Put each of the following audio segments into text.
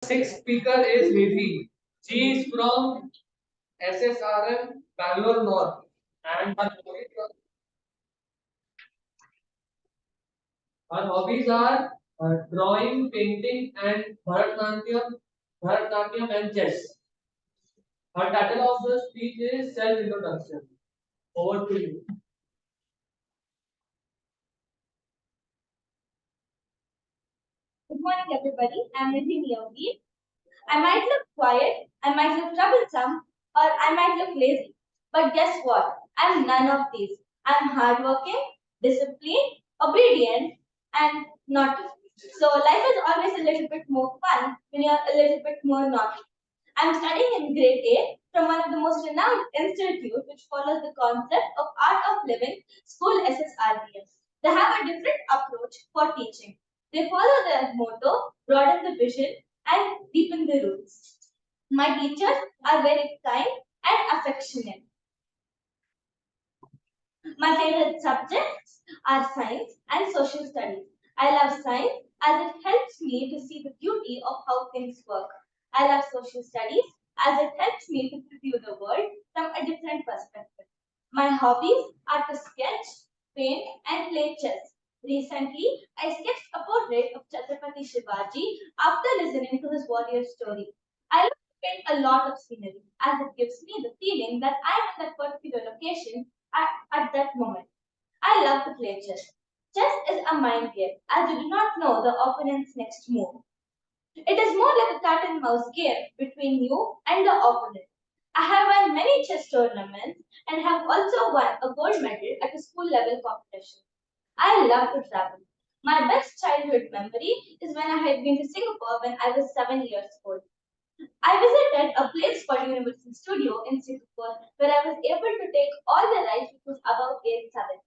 Sixth speaker is Nidhi. She is from SSRM, Bangalore North, and her hobbies are drawing, painting, and Bharatnatyam and chess. Her title of the speech is self-introduction. Over to you. Good morning, everybody. I'm Nidhi Yogi. I might look quiet, I might look troublesome, or I might look lazy. But guess what? I'm none of these. I'm hardworking, disciplined, obedient, and naughty. So life is always a little bit more fun when you're a little bit more naughty. I'm studying in grade 8 from one of the most renowned institutes which follows the concept of art of living, School SSRBM. They have a different approach for teaching. They follow their motto, broaden the vision and deepen the roots. My teachers are very kind and affectionate. My favorite subjects are science and social studies. I love science as it helps me to see the beauty of how things work. I love social studies as it helps me to view the world from a different perspective. My hobbies are to sketch, paint, and play chess. Recently, I sketched a portrait of Chhatrapati Shivaji after listening to his warrior story. I love to paint a lot of scenery as it gives me the feeling that I am in that particular location at that moment. I love to play chess. Chess is a mind game as you do not know the opponent's next move. It is more like a cat and mouse game between you and the opponent. I have won many chess tournaments and have also won a gold medal at a school level competition. I love to travel. My best childhood memory is when I had been to Singapore when I was 7 years old. I visited a place called Universal Studio in Singapore where I was able to take all the rides which was above grade 7.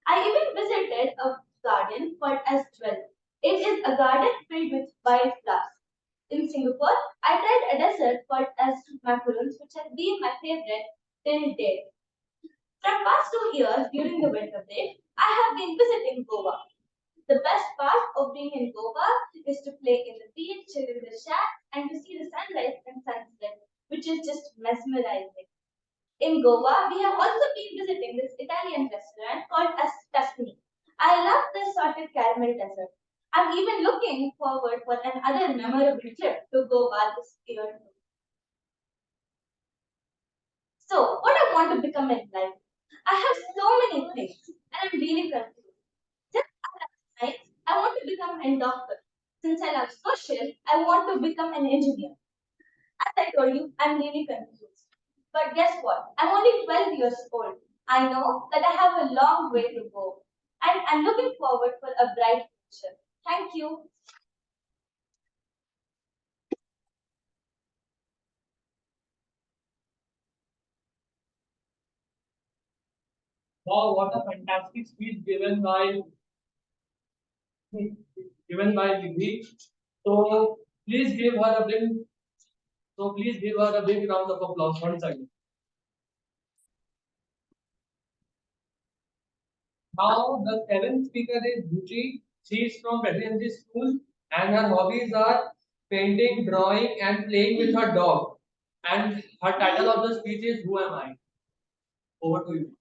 I even visited a garden called as 12. It is a garden filled with wild flowers. In Singapore, I tried a dessert called as macaroons, which has been my favorite till date. From past 2 years during the winter break, I have been visiting Goa. The best part of being in Goa is to play in the beach, chill in the shack, and to see the sunrise and sunset, which is just mesmerizing. In Goa, we have also been visiting this Italian restaurant called as Tuscany. I love the salted caramel dessert. I'm even looking forward for another memorable trip to Goa this year. So, what I want to become in life? I have so many things, and I'm really confused. Since I love science, I want to become a doctor. Since I love social, I want to become an engineer. As I told you, I'm really confused. But guess what? I'm only 12 years old. I know that I have a long way to go. And I'm looking forward for a bright future. Thank you. Wow, what a fantastic speech given by Nidhi. So please give her a big please give her a big round of applause once again. Now the seventh speaker is Gucci. She is from Presidency School and her hobbies are painting, drawing, and playing with her dog. And her title of the speech is Who Am I? Over to you.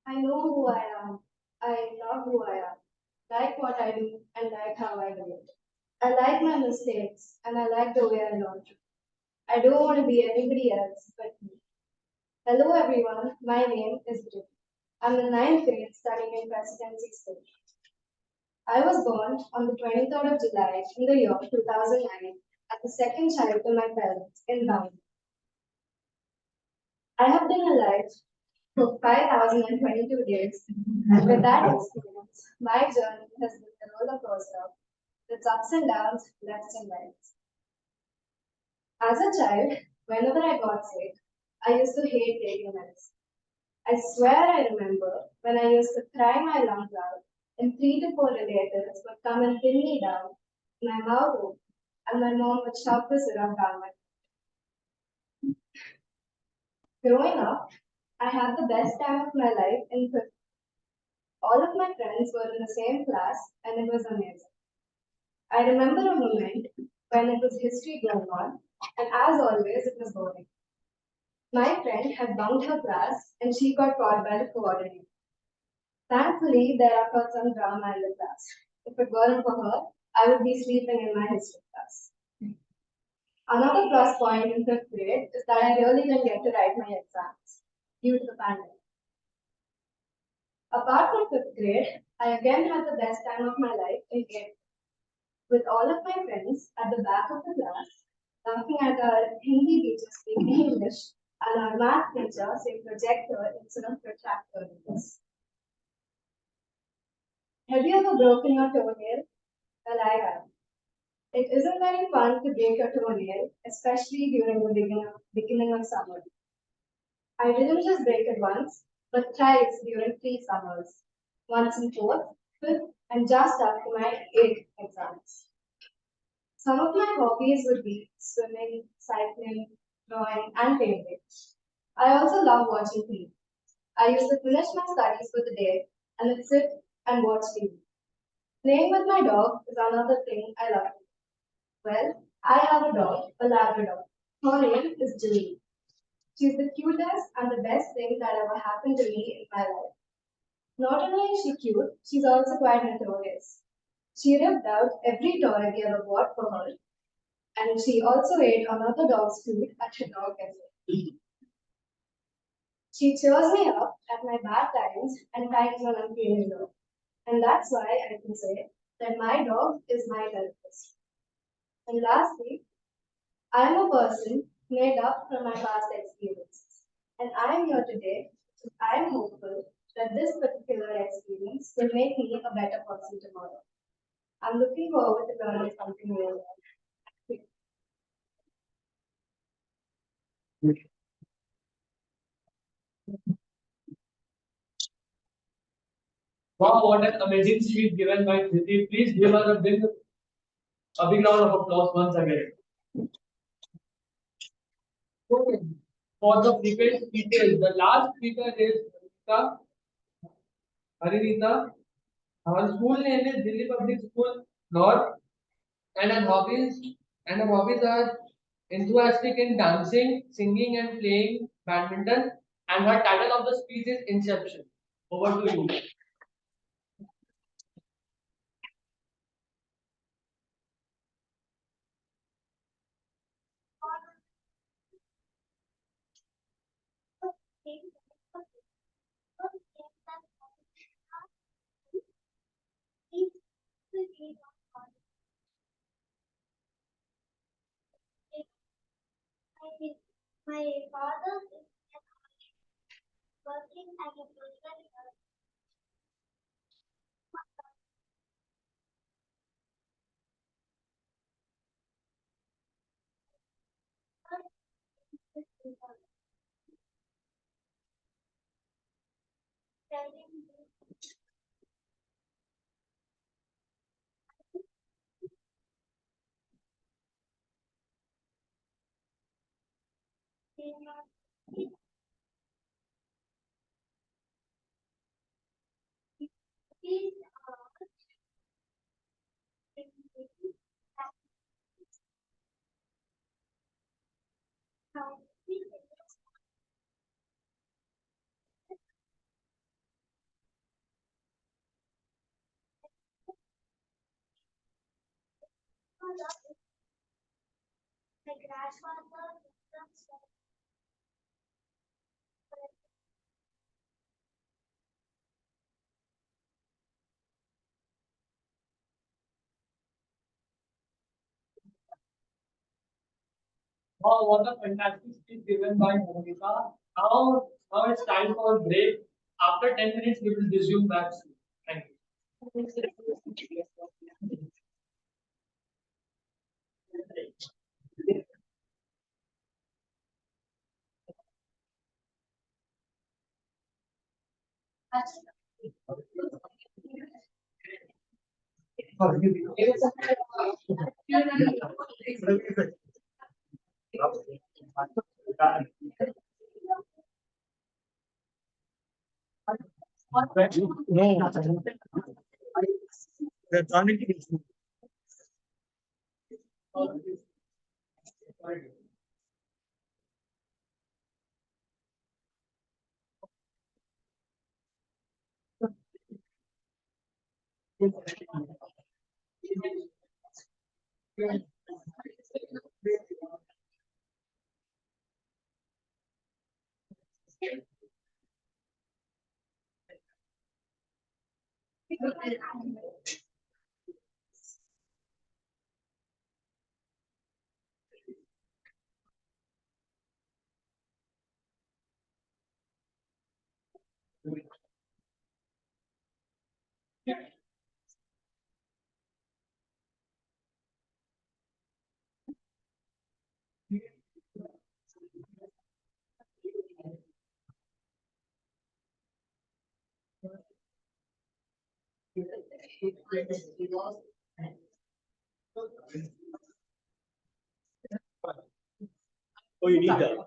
I know who I am. I love who I am. Like what I do and like how I do it. I like my mistakes and I like the way I learn. I don't want to be anybody else but me. Hello everyone, my name is Britt. I'm in ninth grade studying in Presidency School. I was born on the 23rd of July in the year 2009 as the second child to my parents in Bangalore. I have been alive for 5,022 days, and with that experience, my journey has been a roller coaster with ups and downs, lefts and rights. As a child, whenever I got sick, I used to hate taking medicine. I swear I remember when I used to cry my lungs out, and 3 to 4 relatives would come and pin me down, my mouth open, and my mom would shove the syrup down my throat. Growing up, I had the best time of my life in fifth. All of my friends were in the same class and it was amazing. I remember a moment when it was history going on, and as always, it was boring. My friend had bunked her class and she got caught by the coordinator. Thankfully, there occurred some drama in the class. If it weren't for her, I would be sleeping in my history class. Another plus point in fifth grade is that I really didn't get to write my exams due to the pandemic. Apart from fifth grade, I again had the best time of my life in eighth with all of my friends at the back of the class, laughing at our Hindi teacher speaking English and our math teacher saying projector instead of protractor. Have you ever broken your toenail? Well, I have. It isn't very fun to break your toenail, especially during the beginning of summer. I didn't just break it once, but thrice during 3 summers. Once in fourth, fifth, and just after my eighth exams. Some of my hobbies would be swimming, cycling, drawing, and painting. I also love watching TV. I used to finish my studies for the day and then sit and watch TV. Playing with my dog is another thing I love. Well, I have a dog, a Labrador. Her name is Julie. She's the cutest and the best thing that ever happened to me in my life. Not only is she cute, she's also quite notorious. She ripped out every toy we ever bought for her, and she also ate another dog's food at her dog cafe. She cheers me up at my bad times and times when I'm feeling low. And that's why I can say that my dog is my therapist. And lastly, I am a person made up from my past experiences. And I am here today because I am hopeful that this particular experience will make me a better person tomorrow. I'm looking forward to learning something new. Wow, what an amazing speech given by Kriti. Please give her a big round of applause once again. Okay. For the frequent speakers, the last speaker is Harinita. Harinita. Her school name is Delhi Public School North, and her hobbies are enthusiastic in dancing, singing, and playing badminton. And her title of the speech is Inception. Over to you. My father is working as a builder. My grandfather Wow, what a fantastic speech given by Monica. Now it's time for a break. After 10 minutes, we will resume back soon. Thank you. No, the turning is oh, you need that.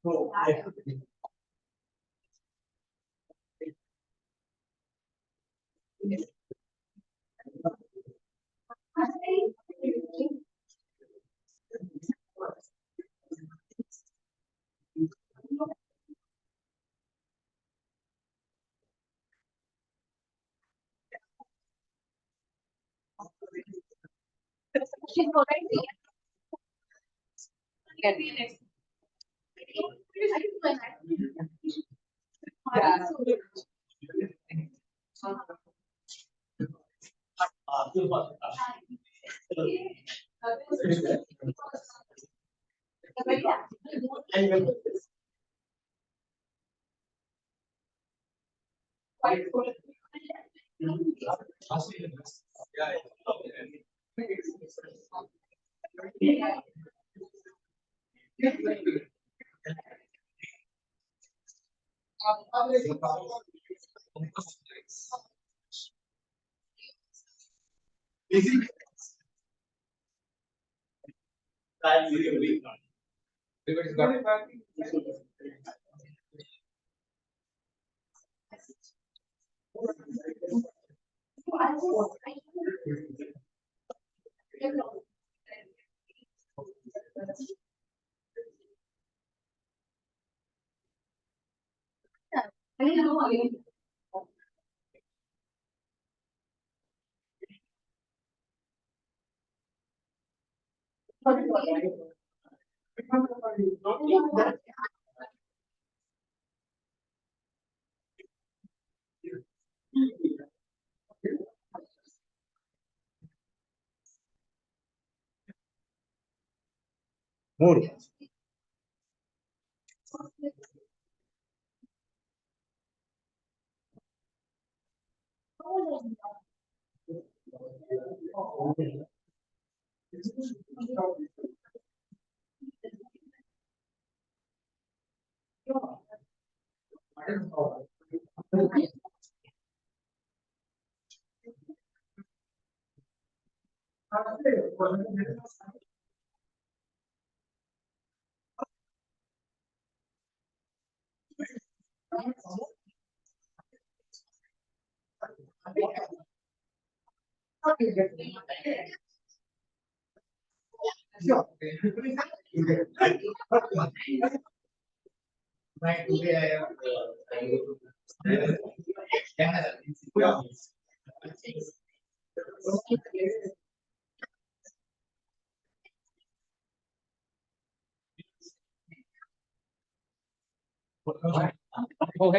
More.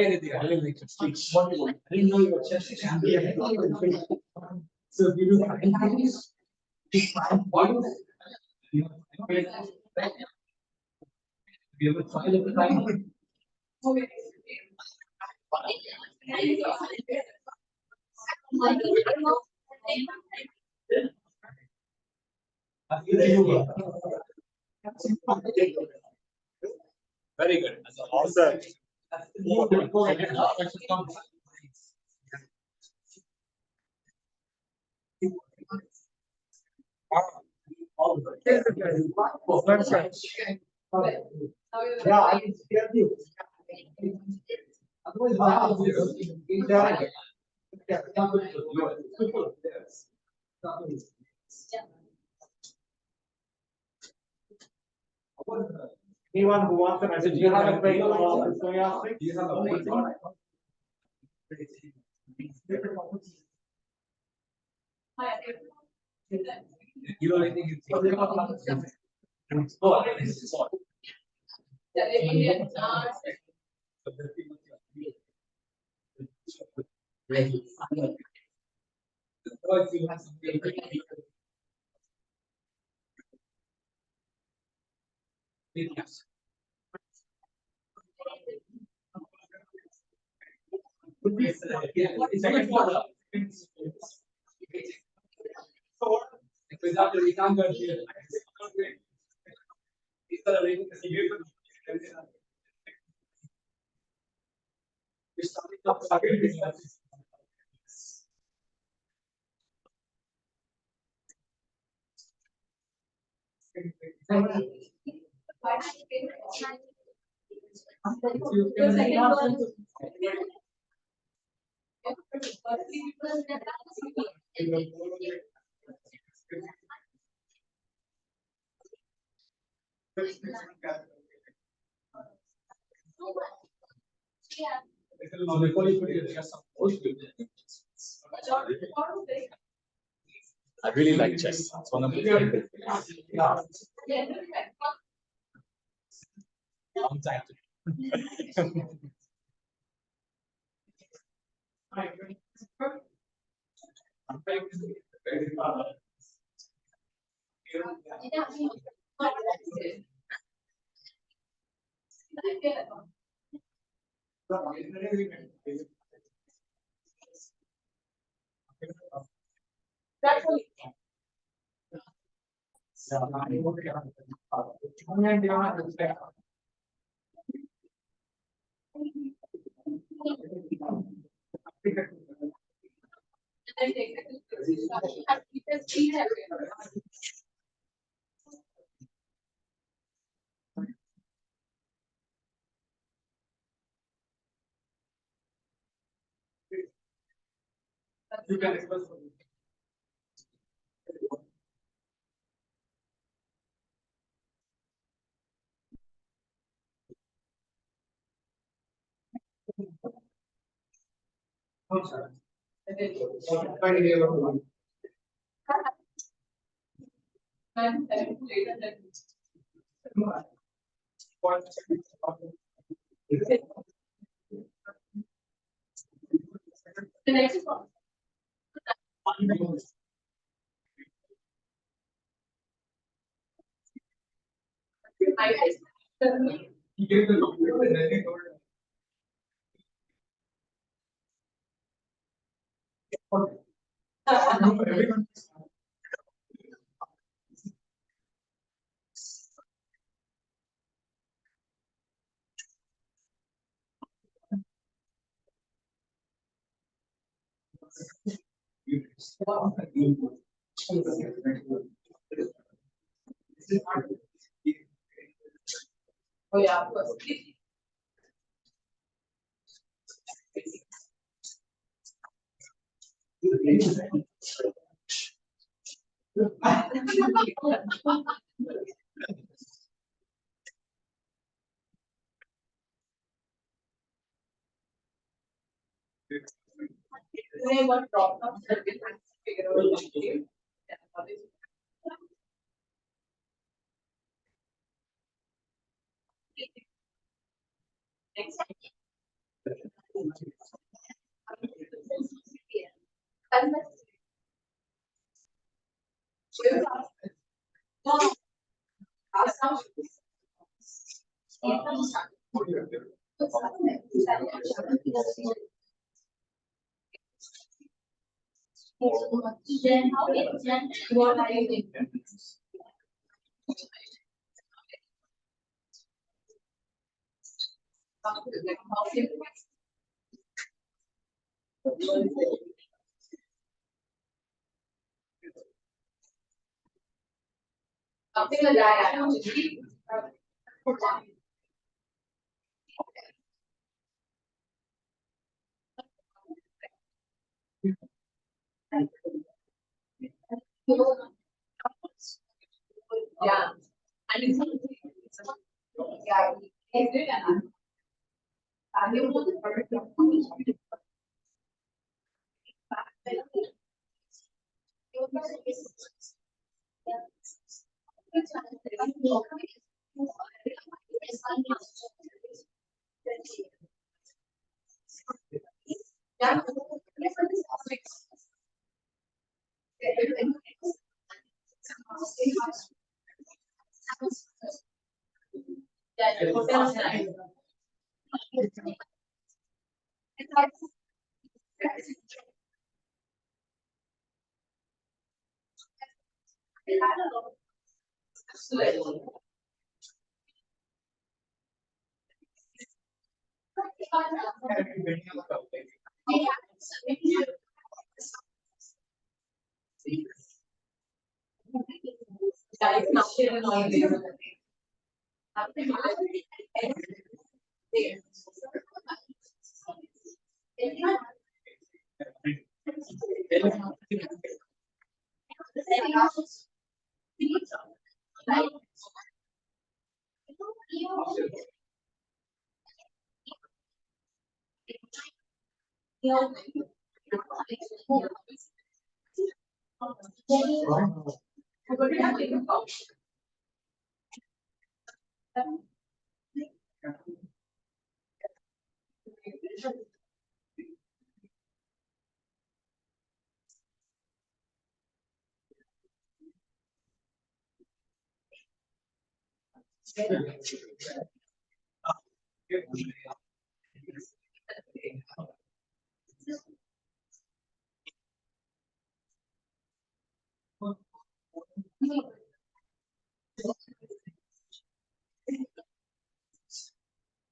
anything. I didn't like it. What you want? I didn't know you were just so if you do what you have a file of the time. Very good. Awesome. Yeah, I can hear you. Anyone who wants a message, you have a break. You have a break. You know anything? I really like chess. It's one of my favorite. Long time. You can express. The next one. He gave the computer and then he told everyone. Oh yeah, of course. They want problems that we can figure out what to do. Exactly. Then how is gender? What are you doing? Yeah. And it's yeah, it's good enough.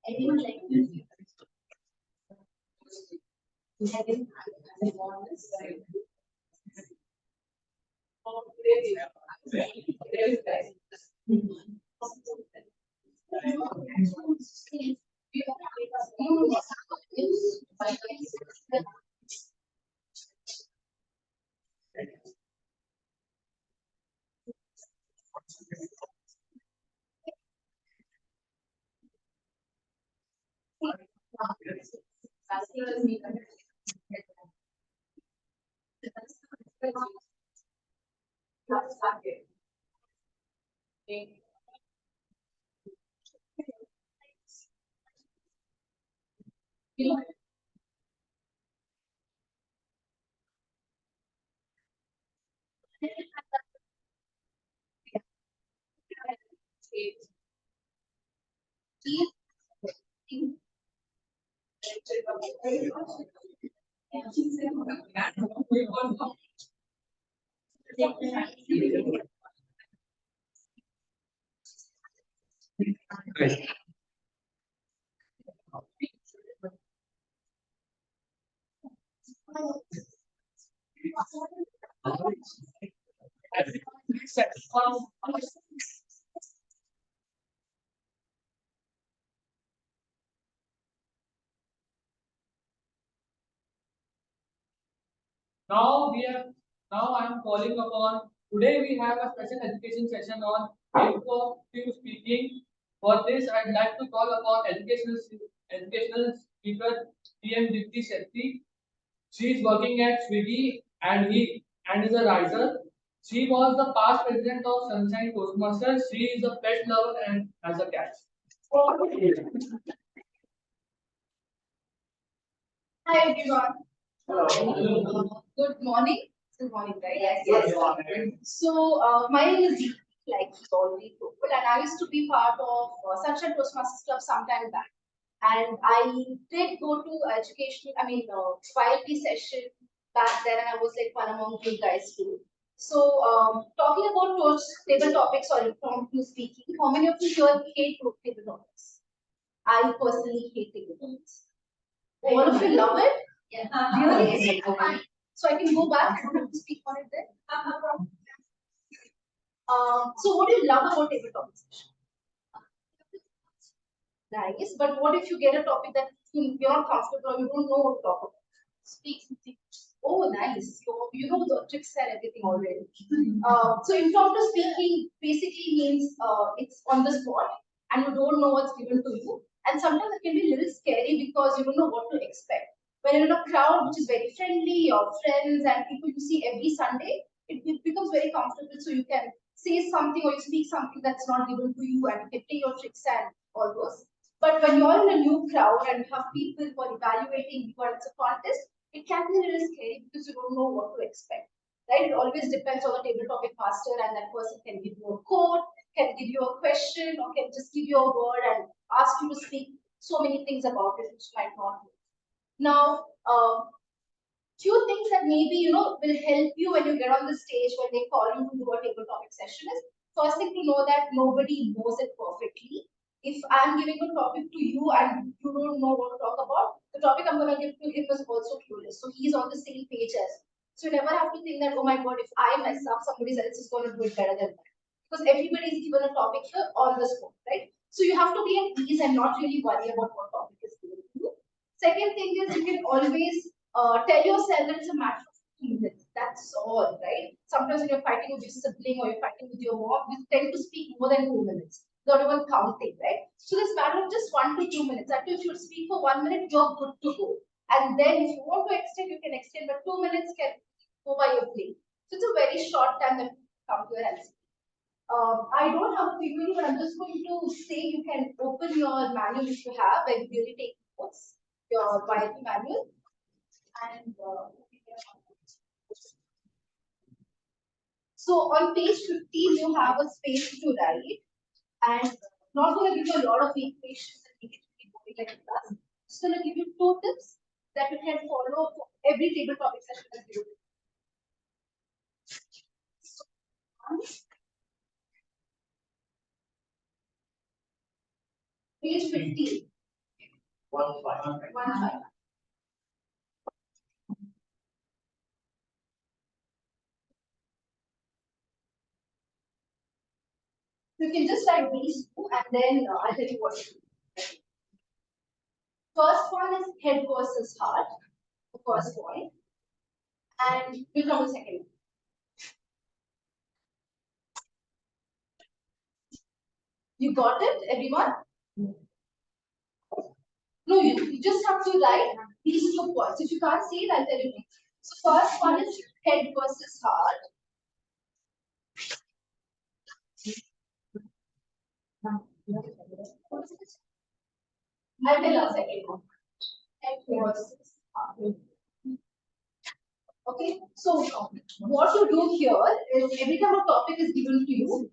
Anyone like this? Now we are now I am calling upon today we have a special education session on impromptu speaking. For this, I'd like to call upon educational speaker PM Dipti Shetty. She is working at Swiggy and is a writer. She was the past president of Sunshine Toastmasters. She is a pet lover and has a cat. Hi everyone. Hello. Good morning. Good morning, right? Yes. Good morning. So my name is Deep, like you already told, and I used to be part of Sunshine Toastmasters Club sometime back. And I did go to YLP session back then, and I was like one among you guys too. So talking about table topics or impromptu speaking, how many of you here hate table topics? I personally hate table topics. All of you love it? Yeah. Really? Is it fine? So I can go back and have to speak on it then? So what do you love about table topics? Nice, but what if you get a topic that you're not comfortable or you don't know what to talk about? Speak something. Oh, nice. You know the tricks and everything already. So impromptu speaking basically means it's on the spot and you don't know what's given to you. And sometimes it can be a little scary because you don't know what to expect. When you're in a crowd which is very friendly, your friends and people you see every Sunday, it becomes very comfortable so you can say something or you speak something that's not given to you and you can play your tricks and all those. But when you're in a new crowd and you have people who are evaluating you and it's a contest, it can be a little scary because you don't know what to expect. Right? It always depends on the table topic master, and that person can give you a quote, can give you a question, or can just give you a word and ask you to speak so many things about it which you might not know. Now, few things that maybe will help you when you get on the stage when they call you to do a table topic session is first thing to know that nobody knows it perfectly. If I'm giving a topic to you and you don't know what to talk about, the topic I'm going to give to him is also clueless. So he's on the same page as. So you never have to think that, oh my God, if I mess up, somebody else is going to do it better than that. Because everybody is given a topic here on the spot, right? So you have to be at ease and not really worry about what topic is given to you. Second thing is you can always tell yourself that it's a matter of 2 minutes. That's all, right? Sometimes when you're fighting with your sibling or you're fighting with your mom, you tend to speak more than 2 minutes. Not even counting, right? So this matter of just 1 to 2 minutes. Actually, if you speak for 1 minute, you're good to go. And then if you want to extend, you can extend, but 2 minutes can go by your plane. So it's a very short time that you come to your answer. I don't have a PPT, but I'm just going to say you can open your manual if you have, and really take notes, your YLP manual. And so on page 15, you have a space to write, and not going to give you a lot of equations and make it really boring like a class. Just going to give you 2 tips that you can follow for every table topic session that you do. Page 15. 1-5. 1-5. You can just write these 2 and then I'll tell you what to do. First one is head versus heart, the first point. And we'll come to the second. You got it, everyone? No, you just have to write these 2 points. If you can't see it, I'll tell you. So first one is head versus heart. I'll tell you a second one. Head versus heart. Okay, so what you do here is every time a topic is given to you.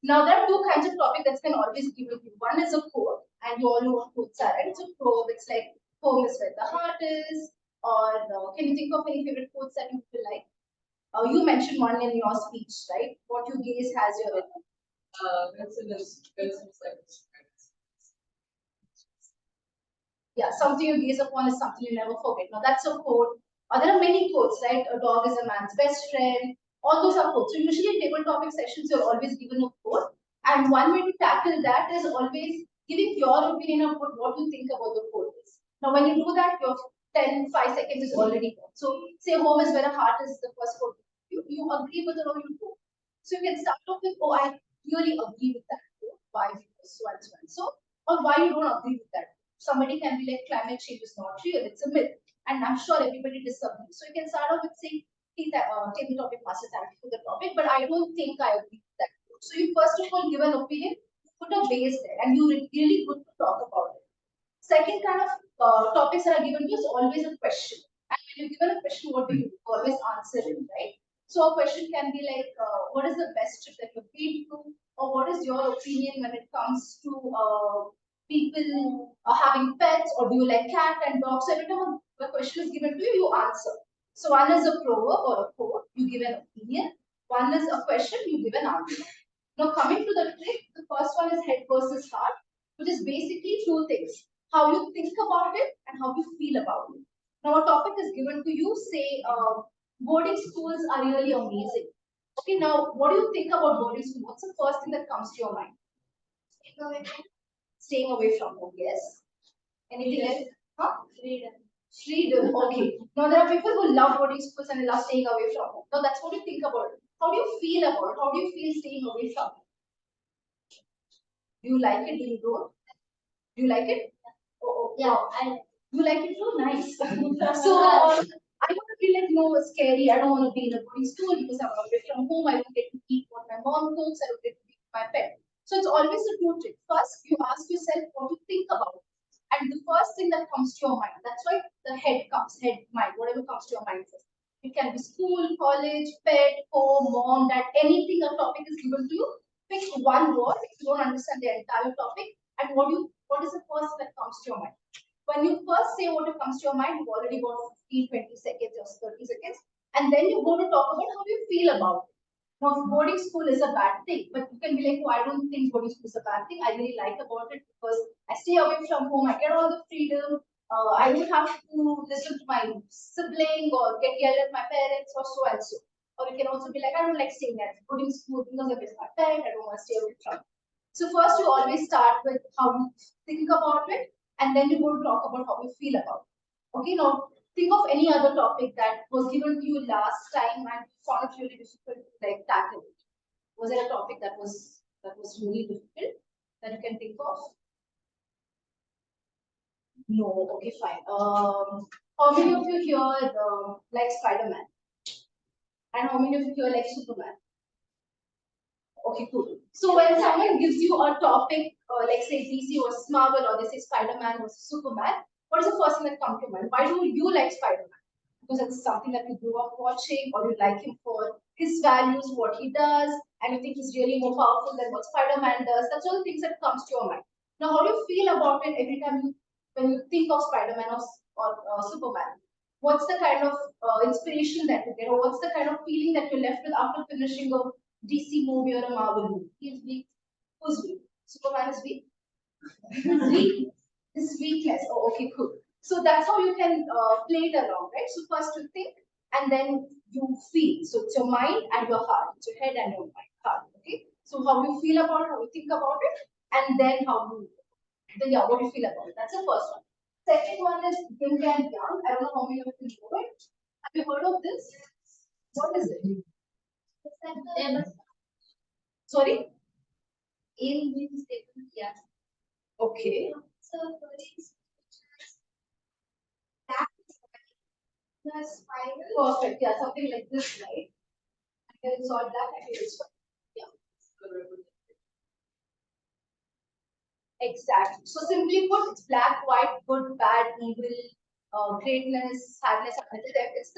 Now there are 2 kinds of topic that can always given to you. One is a quote, and you all know what quotes are, right? It's a quote, it's like home is where the heart is, or can you think of any favorite quotes that you feel like? You mentioned one in your speech, right? What you gaze has your yeah, something you gaze upon is something you never forget. Now that's a quote. There are many quotes, right? A dog is a man's best friend. All those are quotes. So usually in table topic sessions, you're always given a quote. And one way to tackle that is always giving your opinion about what you think about the quote is. Now when you do that, your 5 seconds is already gone. So say home is where a heart is the first quote. You agree with it or you do. So you can start off with, oh, I really agree with that quote. Why? Because so and so and so. Or why you don't agree with that. Somebody can be like, climate change is not real, it's a myth. And I'm sure everybody disagrees. So you can start off with saying, table topic master, thank you for the topic, but I don't think I agree with that. So you first of all give an opinion, put a base there, and you really good to talk about it. Second kind of topics that are given to you is always a question. And when you're given a question, what do you always answer it, right? So a question can be like, what is the best trip that you've been to? Or what is your opinion when it comes to people having pets? Or do you like cat and dogs? So every time a question is given to you, you answer. So one is a proverb or a quote, you give an opinion. One is a question, you give an answer. Now coming to the trick, the first one is head versus heart, which is basically two things: how you think about it and how you feel about it. Now a topic is given to you, say boarding schools are really amazing. Okay, now what do you think about boarding school? What's the first thing that comes to your mind? Staying away from home, yes. Anything else? Huh? Freedom. Freedom, okay. Now there are people who love boarding schools and they love staying away from home. Now that's what you think about it. How do you feel about it? How do you feel staying away from home? Do you like it? Do you don't? Do you like it? Oh, Yeah, you like it too? Nice. So I want to feel like scary. I don't want to be in a boarding school because I'm away from home. I don't get to eat what my mom cooks. I don't get to eat my pet. So it's always a two trick. First, you ask yourself what you think about it. And the first thing that comes to your mind, that's why the head comes, head, mind, whatever comes to your mind first. It can be school, college, pet, home, mom, dad, anything a topic is given to you. Pick one word if you don't understand the entire topic. And what is the first that comes to your mind? When you first say what comes to your mind, you've already got 15, 20 seconds or 30 seconds. And then you go to talk about how you feel about it. Now, boarding school is a bad thing, but you can be like, oh, I don't think boarding school is a bad thing. I really like about it because I stay away from home. I get all the freedom. I don't have to listen to my sibling or get yelled at my parents or so and so. Or you can also be like, I don't like staying at boarding school because I miss my pet. I don't want to stay away from it. So first, you always start with how you think about it, and then you go to talk about how you feel about it. Okay, now think of any other topic that was given to you last time and you found it really difficult to like tackle it. Was there a topic that was really difficult that you can think of? No. Okay, fine. How many of you here like Spider-Man? And how many of you here like Superman? Okay, cool. So when someone gives you a topic, like say DC versus Marvel, or they say Spider-Man versus Superman, what is the first thing that comes to mind? Why do you like Spider-Man? Because it's something that you grew up watching, or you like him for his values, what he does, and you think he's really more powerful than what Spider-Man does. That's all the things that comes to your mind. Now, how do you feel about it every time when you think of Spider-Man or Superman? What's the kind of inspiration that you get, or what's the kind of feeling that you're left with after finishing a DC movie or a Marvel movie? He's weak. Who's weak? Superman is weak. He's weak. His weakness. Oh, okay, cool. So that's how you can play it around, right? So first you think, and then you feel. So it's your mind and your heart. It's your head and your mind, heart. Okay. So how you feel about it, how you think about it, and then what you feel about it. That's the first one. Second one is yin and yang. I don't know how many of you know it. Have you heard of this? What is it? Sorry? In means different, yeah. Okay. So for instance, that the spiral. Perfect. Yeah, something like this, right? I can sort that. I can sort. Yeah. Exactly. So simply put, it's black, white, good, bad, evil, greatness, sadness, happiness.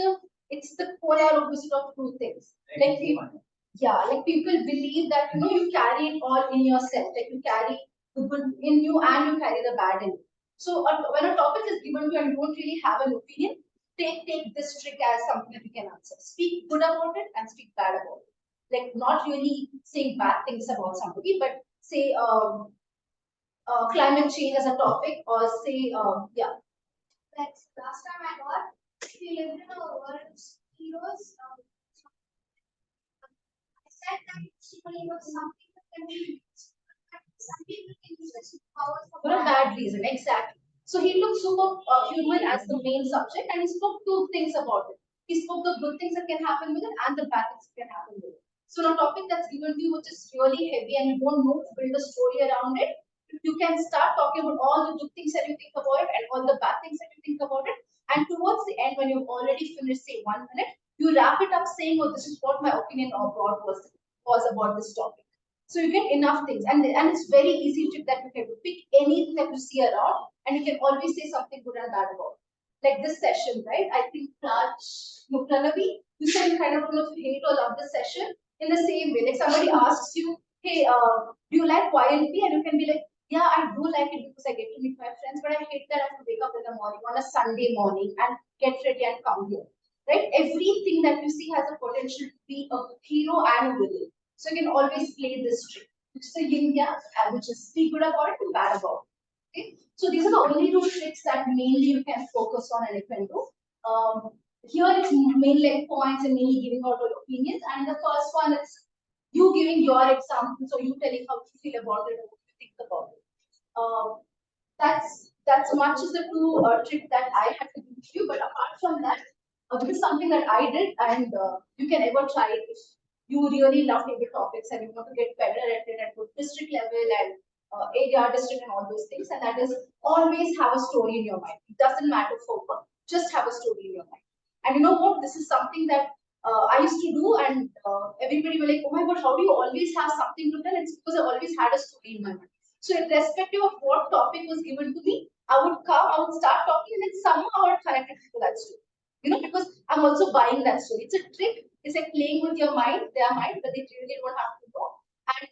It's the polar opposite of two things. Like people, yeah, like people believe that you carry it all in yourself. Like you carry the good in you and you carry the bad in you. So when a topic is given to you and you don't really have an opinion, take this trick as something that you can answer. Speak good about it and speak bad about it. Like not really saying bad things about somebody, but say climate change as a topic, or say yeah. Like last time I got, we lived in a world of heroes. I said that superhero was something that can be used. Some people can use it powers For a bad reason, exactly. So he looked super human as the main subject, and he spoke two things about it. He spoke the good things that can happen with it and the bad things that can happen with it. So a topic that's given to you which is really heavy and you don't know to build a story around it, you can start talking about all the good things that you think about it and all the bad things that you think about it. And towards the end, when you've already finished, say 1 minute, you wrap it up saying, "Oh, this is what my opinion of God was about this topic." So you get enough things, and it's very easy trick that you can do. Pick anything that you see around, and you can always say something good and bad about it. Like this session, right? I think Pranavi, you said you kind of don't know if you hate or love the session. In the same way, like somebody asks you, hey, do you like YLP? And you can be like, yeah, I do like it because I get to meet my friends, but I hate that I have to wake up in the morning on a Sunday morning and get ready and come here. Right? Everything that you see has a potential to be a hero and a villain. So you can always play this trick, which is a yin yang, which is speak good about it and bad about it. Okay? So these are the only two tricks that mainly you can focus on and you can do. Here it's mainly like points and mainly giving out your opinions. And the first one is you giving your examples or you telling how you feel about it or what you think about it. That's much as the two trick that I had to do to you. But apart from that, this is something that I did, and you can ever try it if you really love table topics and you want to get better at it at district level and area, district, and all those things. And that is always have a story in your mind. It doesn't matter for what, just have a story in your mind. And you know what? This is something that I used to do, and everybody were like, "Oh my God, how do you always have something to tell?" It's because I always had a story in my mind. So, irrespective of what topic was given to me, I would come, I would start talking, and then somehow I would connect it to that story. You know, because I'm also buying that story. It's a trick. It's like playing with your mind, their mind, but they really don't have to know. And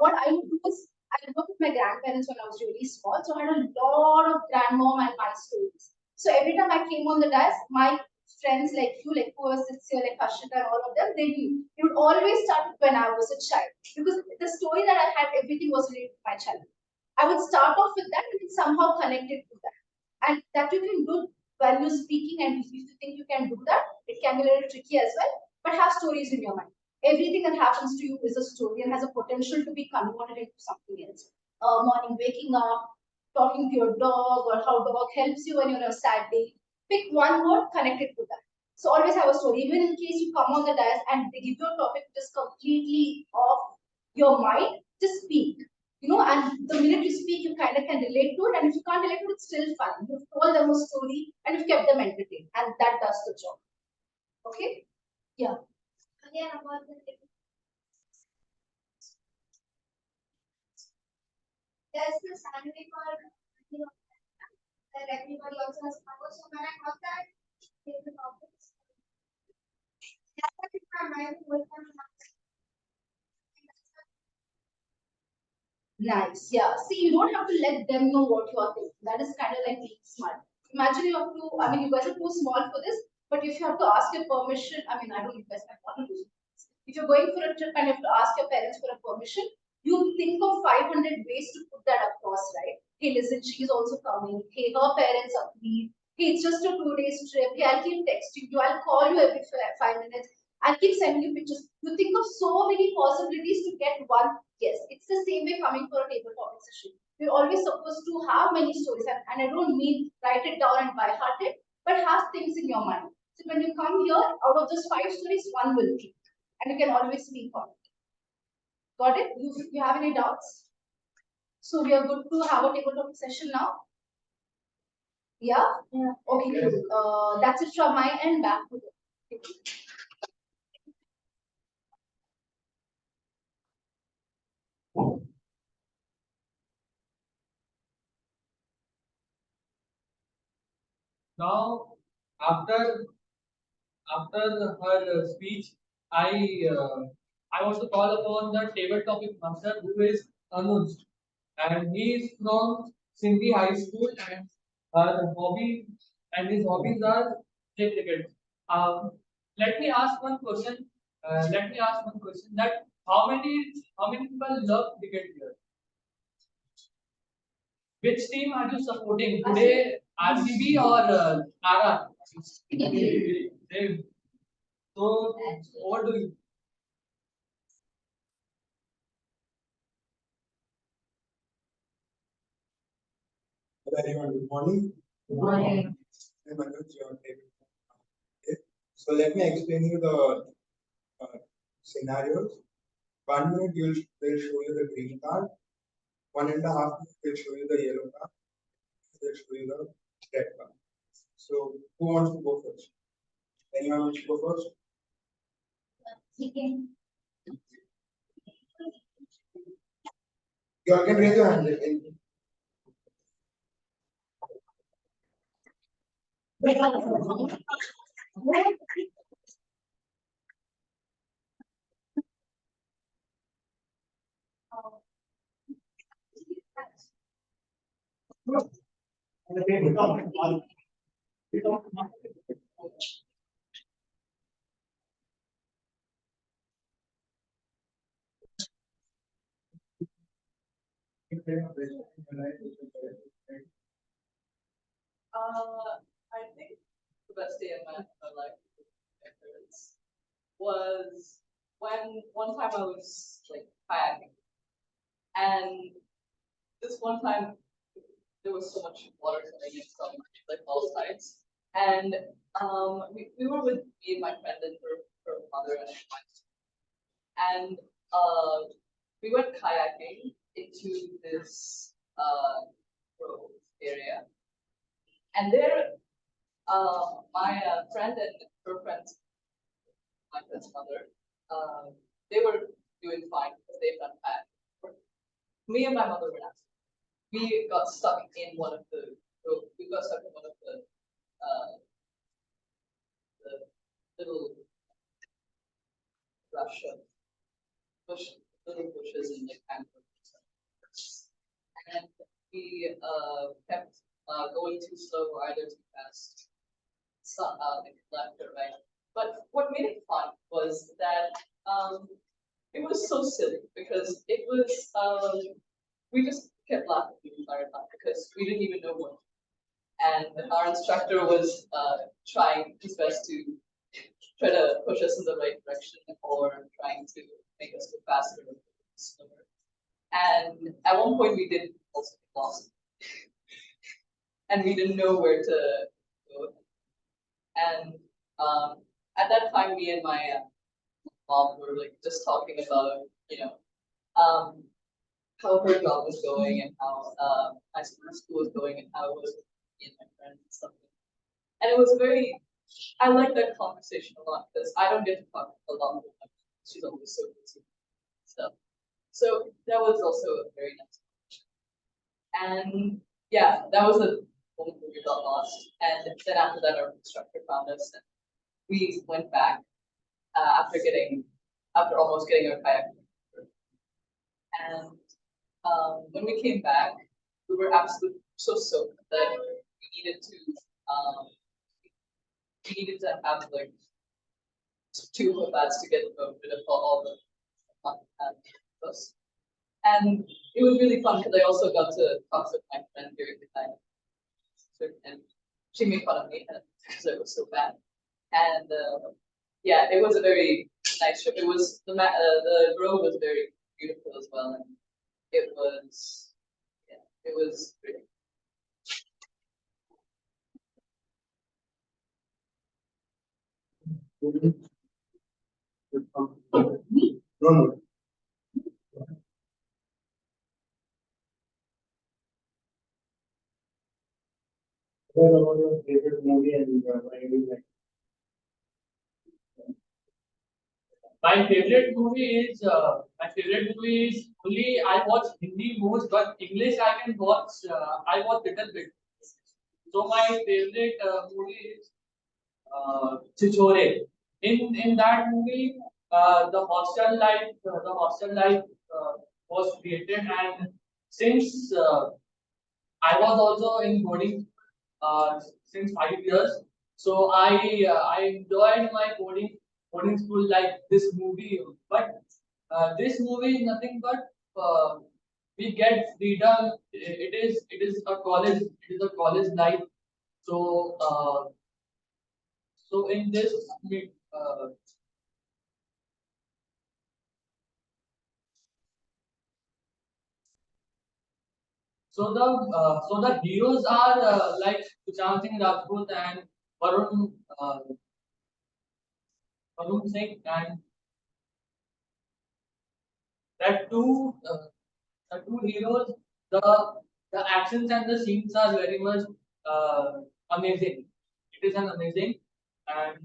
what I would do is, I worked with my grandparents when I was really small, so I had a lot of grandmom and my stories. So every time I came on the dais, my friends like you, like who was sits here, like Harshita and all of them, they knew. It would always start when I was a child. Because the story that I had, everything was related to my childhood. I would start off with that and somehow connect it to that. And that you can do while you're speaking, and if you think you can do that, it can be a little tricky as well, but have stories in your mind. Everything that happens to you is a story and has a potential to be converted into something else. Morning waking up, talking to your dog, or how dog helps you when you're on a sad day. Pick one word, connect it to that. So always have a story. Even in case you come on the dais and they give you a topic which is completely off your mind, just speak. You know, and the minute you speak, you kind of can relate to it. And if you can't relate to it, it's still fine. You've told them a story and you've kept them entertained. And that does the job. Okay? Yeah. Again, about the there's this anime called, you know, that everybody also has powers. So when I got that, take the topics. That's what it's from my with them. Nice. Yeah. See, you don't have to let them know what you are thinking. That is kind of like being smart. Imagine you have to, I mean, you guys are too small for this, but if you have to ask your permission, I mean, I don't know if you guys might want to do this. If you're going for a trip and you have to ask your parents for a permission, you think of 500 ways to put that across, right? Hey, listen, she's also coming. Hey, her parents agree. Hey, it's just a 2 days trip. Hey, I'll keep texting you. I'll call you every 5 minutes. I'll keep sending you pictures. You think of so many possibilities to get one yes. It's the same way coming for a table topic session. We're always supposed to have many stories, and I don't mean write it down and by heart it, but have things in your mind. So when you come here, out of those 5 stories, one will be, and you can always speak on it. Got it? You have any doubts? So we are good to have a table topic session now. Yeah. Yeah. Okay. Cool. That's it from my end. Back to the. Now, after her speech, I I want to call upon the table topic master, who is Anuj, and he is from Sindhi High School, and her hobby and his hobbies are play cricket. Let me ask one question. Let me ask one question. That how many people love cricket here? Which team are you supporting today? RCB or RR? They- So, what do you? Hello everyone, good morning. Good morning. I'm Anuj, your favorite. Okay. So let me explain you the scenarios. 1 minute they'll show you the green card. 1.5 minutes they'll show you the yellow card. They'll show you the red card. So who wants to go first? Anyone wants to go first? Chicken. You all can raise your hand. I think the best day of my life with my parents was when one time I was like kayaking, and this one time there was so much water coming in from like all sides, and we were with me and my friend and her mother and and we went kayaking into this grove area, and there my friend and her friend, my friend's mother, they were doing fine because they've done bad. Me and my mother were not. We got stuck in one of the, we got stuck in one of the little brush of bush, little bushes and like kind of, and we kept going too slow or either too fast, like left or right. But what made it fun was that it was so silly because it was we just kept laughing the entire time because we didn't even know what. And our instructor was trying his best to try to push us in the right direction or trying to make us go faster or slower. And at one point we did also get lost. And we didn't know where to go. And at that time, me and my mom were like just talking about, you know, how her job was going and how my school was going and how it was with me and my friends and stuff. And it was very, I like that conversation a lot because I don't get to talk a lot with her. She's always so busy. So that was also a very nice conversation. And yeah, that was a moment where we got lost. And then after that, our instructor found us and we went back after almost getting our kayak. And when we came back, we were absolutely so soaked that we needed to have like two of us to get rid of all the fun us. And it was really fun because I also got to talk with my friend during the time. And she made fun of me because it was so bad. And yeah, it was a very nice trip. It was the grove was very beautiful as well, and it was pretty. No. What about your favorite movie and why do you like? My favorite movie is only I watch Hindi most, but English I can watch. I watch little bit. So my favorite movie is Chichore. In that movie, the hostel life was created, and since I was also in boarding since 5 years, so I enjoyed my boarding school like this movie. But this movie is nothing but we get freedom. It is a college. It is a college life. So so in this so the heroes are like Sushant Singh Rajput and Varun Varun Singh, and that the two heroes, the the actions and the scenes are very much amazing. It is an amazing, and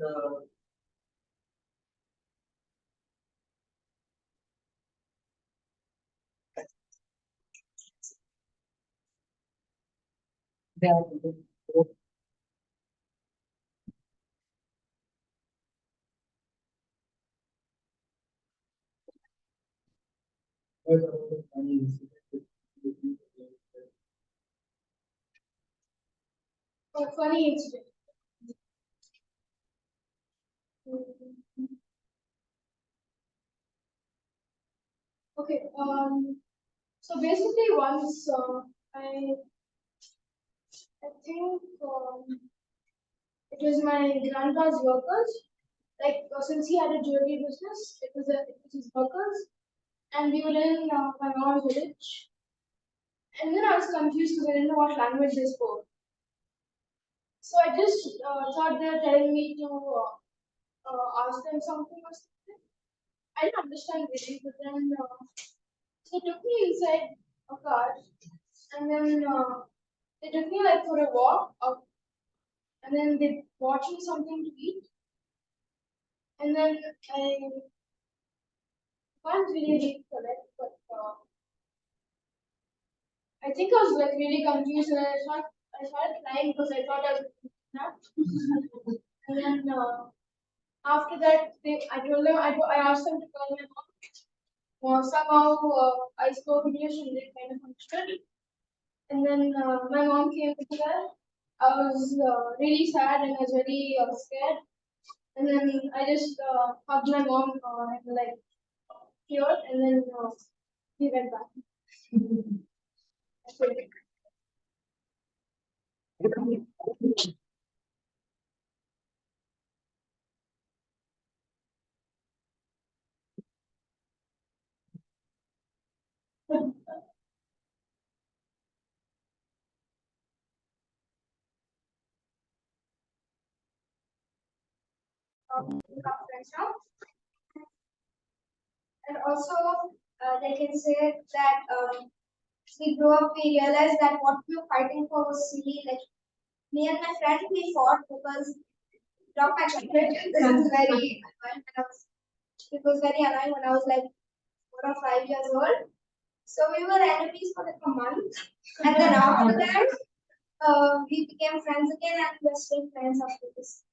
A funny incident. Okay. So basically, once I think it was my grandpa's workers. Like since he had a jewelry business, it was his workers, and we were in my mom's village. And then I was confused because I didn't know what language they spoke. So I just thought they were telling me to ask them something or something. I didn't understand really, but then they took me inside a car, and then they took me like for a walk, and then they bought me something to eat, and then I can't really recollect, but I think I was like really confused, and I started crying because I thought I was kidnapped. And then after that, I told them I asked them to call my mom. Somehow I spoke English and they kind of understood. And then my mom came there. I was really sad and I was very scared. And then I just hugged my mom and like teared, and then we went back. That's it. We have friends now. And also, they can say that we grew up, we realized that what we were fighting for was silly. Like me and my friend, we fought because drop my chocolate. This is very annoying. It was very annoying when I was like 4 or 5 years old. So we were enemies for like a month, and then after that, we became friends again, and we're still friends after this.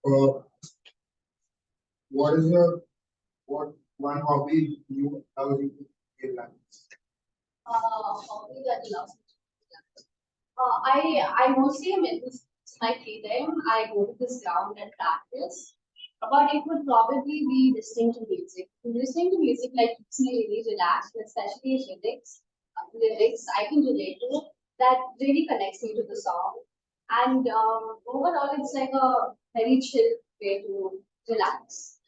Uh, what is your what one hobby you love in your life? Hobby that I love. I mostly am into my free time. I go to this ground and practice. But it would probably be listening to music. Listening to music like keeps me really relaxed, especially lyrics I can relate to. That really connects me to the song. And overall, it's like a very chill way to relax.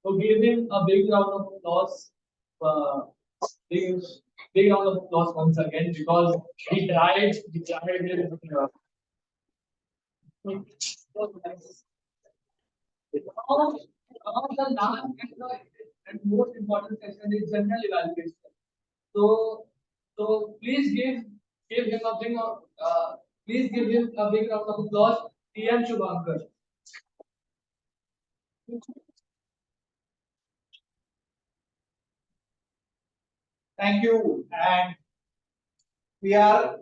So give him a big round of applause. Uh, big, big round of applause once again because he tried his now the last and most important section is general evaluation. So, so please give him a big please give him a big round of applause. TM Shubhankar. Thank you. And we are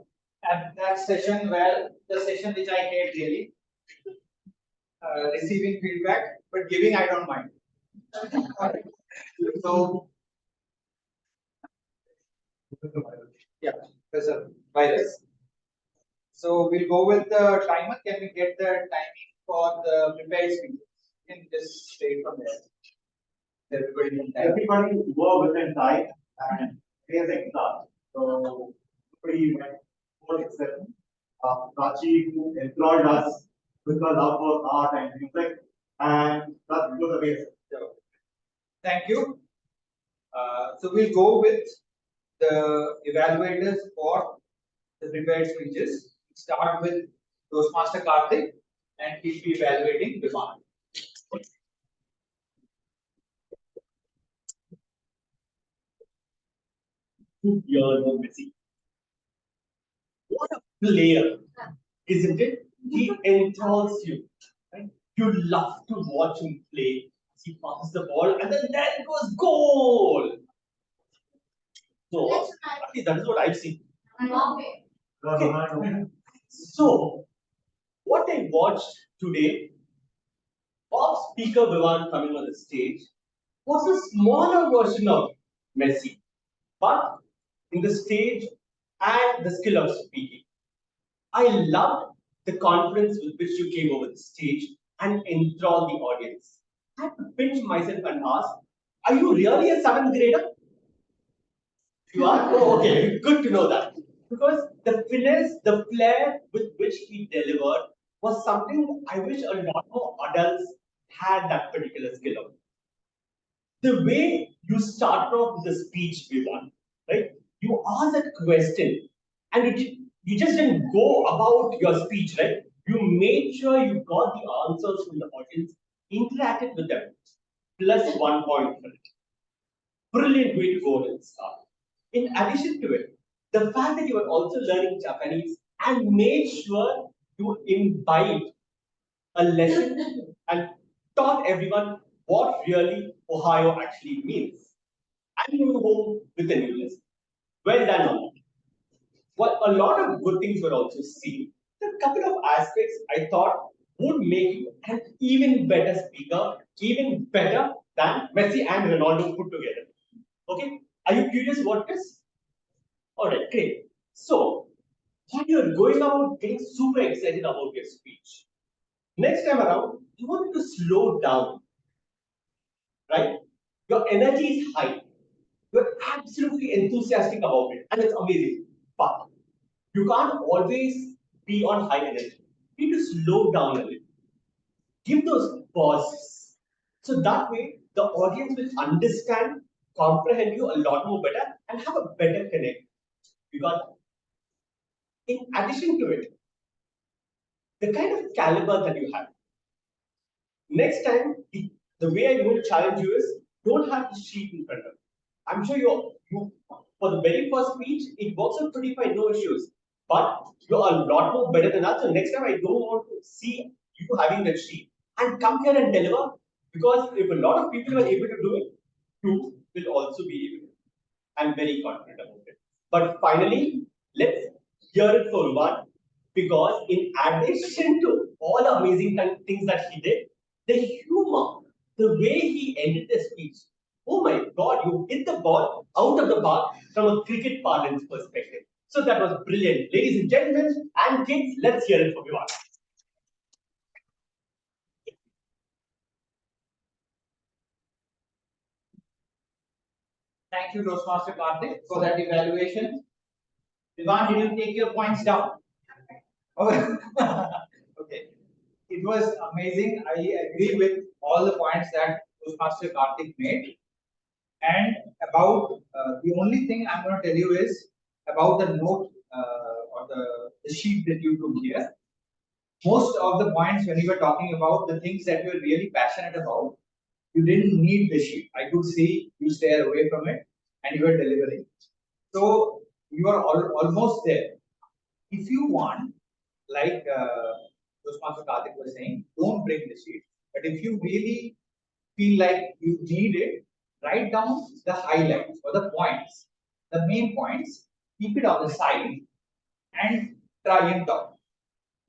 at that session where the session which I hate really, receiving feedback, but giving I don't mind. So yeah, there's a virus. So we'll go with the timer. Can we get the timing for the prepared speech? You can just stay from there. Everybody in time. Everybody go within time and here's a class. So everybody went for except Prachi who employed us with her love for art and music, and that was amazing. So, thank you. So we'll go with the evaluators for the prepared speeches. Start with Toastmaster Karthik and he'll be evaluating Viman. to hear from Messi. What a player, isn't it? He enthralls you. Right? You love to watch him play. He passes the ball and then there goes goal. So, at least that is what I've seen. Okay. So, what I watched today of Speaker Vivan coming on the stage was a smaller version of Messi, but in the stage and the skill of speaking. I loved the confidence with which you came over the stage and enthralled the audience. I had to pinch myself and ask, are you really a seventh grader? You are? Oh, okay, good to know that. Because the finesse, the flair with which he delivered was something I wish a lot more adults had that particular skill of. The way you start off with the speech we want, right? You ask that question and you just didn't go about your speech, right? You made sure you got the answers from the audience, interacted with them, plus 1 point for it. Brilliant way to go and start. In addition to it, the fact that you were also learning Japanese and made sure you imbibed a lesson and taught everyone what really Ohio actually means. And you home with a new lesson. Well done on that. Well, a lot of good things were also seen. A couple of aspects I thought would make you an even better speaker, even better than Messi and Ronaldo put together. Okay, are you curious what this? All right, great. So, while you're going out getting super excited about your speech, next time around, you want to slow down, right? Your energy is high. You're absolutely enthusiastic about it, and it's amazing. But you can't always be on high energy. You need to slow down a little. Give those pauses. So that way, the audience will understand, comprehend you a lot more better, and have a better connect. You got that? In addition to it, the kind of caliber that you have. Next time, the way I'm going to challenge you is don't have the sheet in front of you. I'm sure you for the very first speech, it works out pretty fine, no issues. But you're a lot more better than us. So next time, I don't want to see you having that sheet and come here and deliver. Because if a lot of people are able to do it, you will also be able to. I'm very confident about it. But finally, let's hear it for one. Because in addition to all the amazing things that he did, the humor, the way he ended the speech, oh my God, you hit the ball out of the park from a cricket parlance perspective. So that was brilliant. Ladies and gentlemen and kids, let's hear it from you all. Thank you, Toastmaster Karthik, for that evaluation. Ivan, did you take your points down? Oh, okay. It was amazing. I agree with all the points that Toastmaster Karthik made. And about the only thing I'm going to tell you is about the note or the sheet that you took here. Most of the points when you were talking about the things that you were really passionate about, you didn't need the sheet. I could see you stay away from it and you were delivering. So you are almost there. If you want, like Toastmaster Karthik was saying, don't bring the sheet. But if you really feel like you need it, write down the highlights or the points, the main points, keep it on the side and try and talk.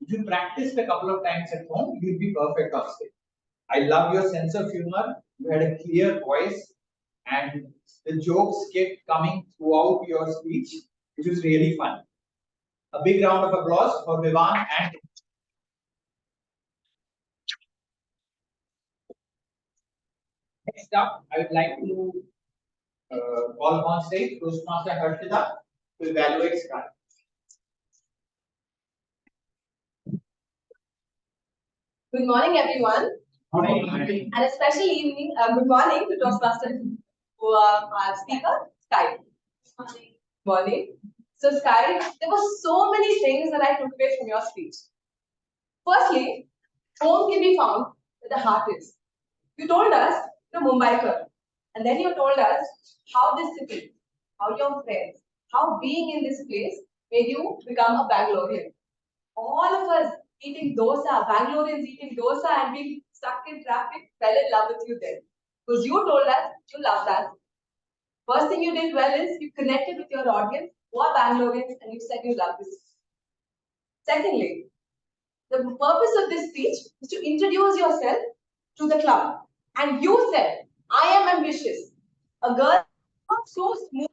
If you practice a couple of times at home, you'll be perfect on stage. I love your sense of humor. You had a clear voice and the jokes kept coming throughout your speech, which was really fun. A big round of applause for Vivan and next up, I would like to call upon stage Toastmaster Harshita to evaluate Sky. Good morning, everyone. Morning. And a special evening, good morning to Toastmasters who are our speaker, Sky. Morning. So, Sky, there were so many things that I took away from your speech. Firstly, home can be found where the heart is. You told us you're Mumbaikar, and then you told us how this city, how your friends, how being in this place made you become a Bangalorean. All of us eating dosa, Bangaloreans eating dosa and being stuck in traffic, fell in love with you then. Because you told us you loved us. First thing you did well is you connected with your audience who are Bangaloreans and you said you love this. Secondly, the purpose of this speech is to introduce yourself to the club. And you said, I am ambitious. A girl not so smooth,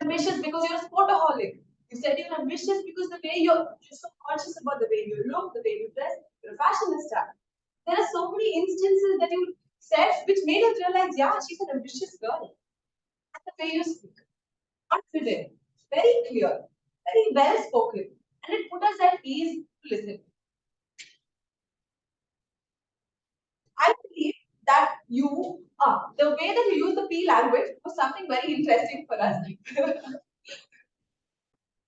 ambitious because you're a sportaholic. You said you're ambitious because the way you're so conscious about the way you look, the way you dress, you're a fashionista. There are so many instances that you said which made us realize, yeah, she's an ambitious girl. And the way you speak, confident, very clear, very well spoken, and it put us at ease to listen. I believe that the way that you use the P language was something very interesting for us.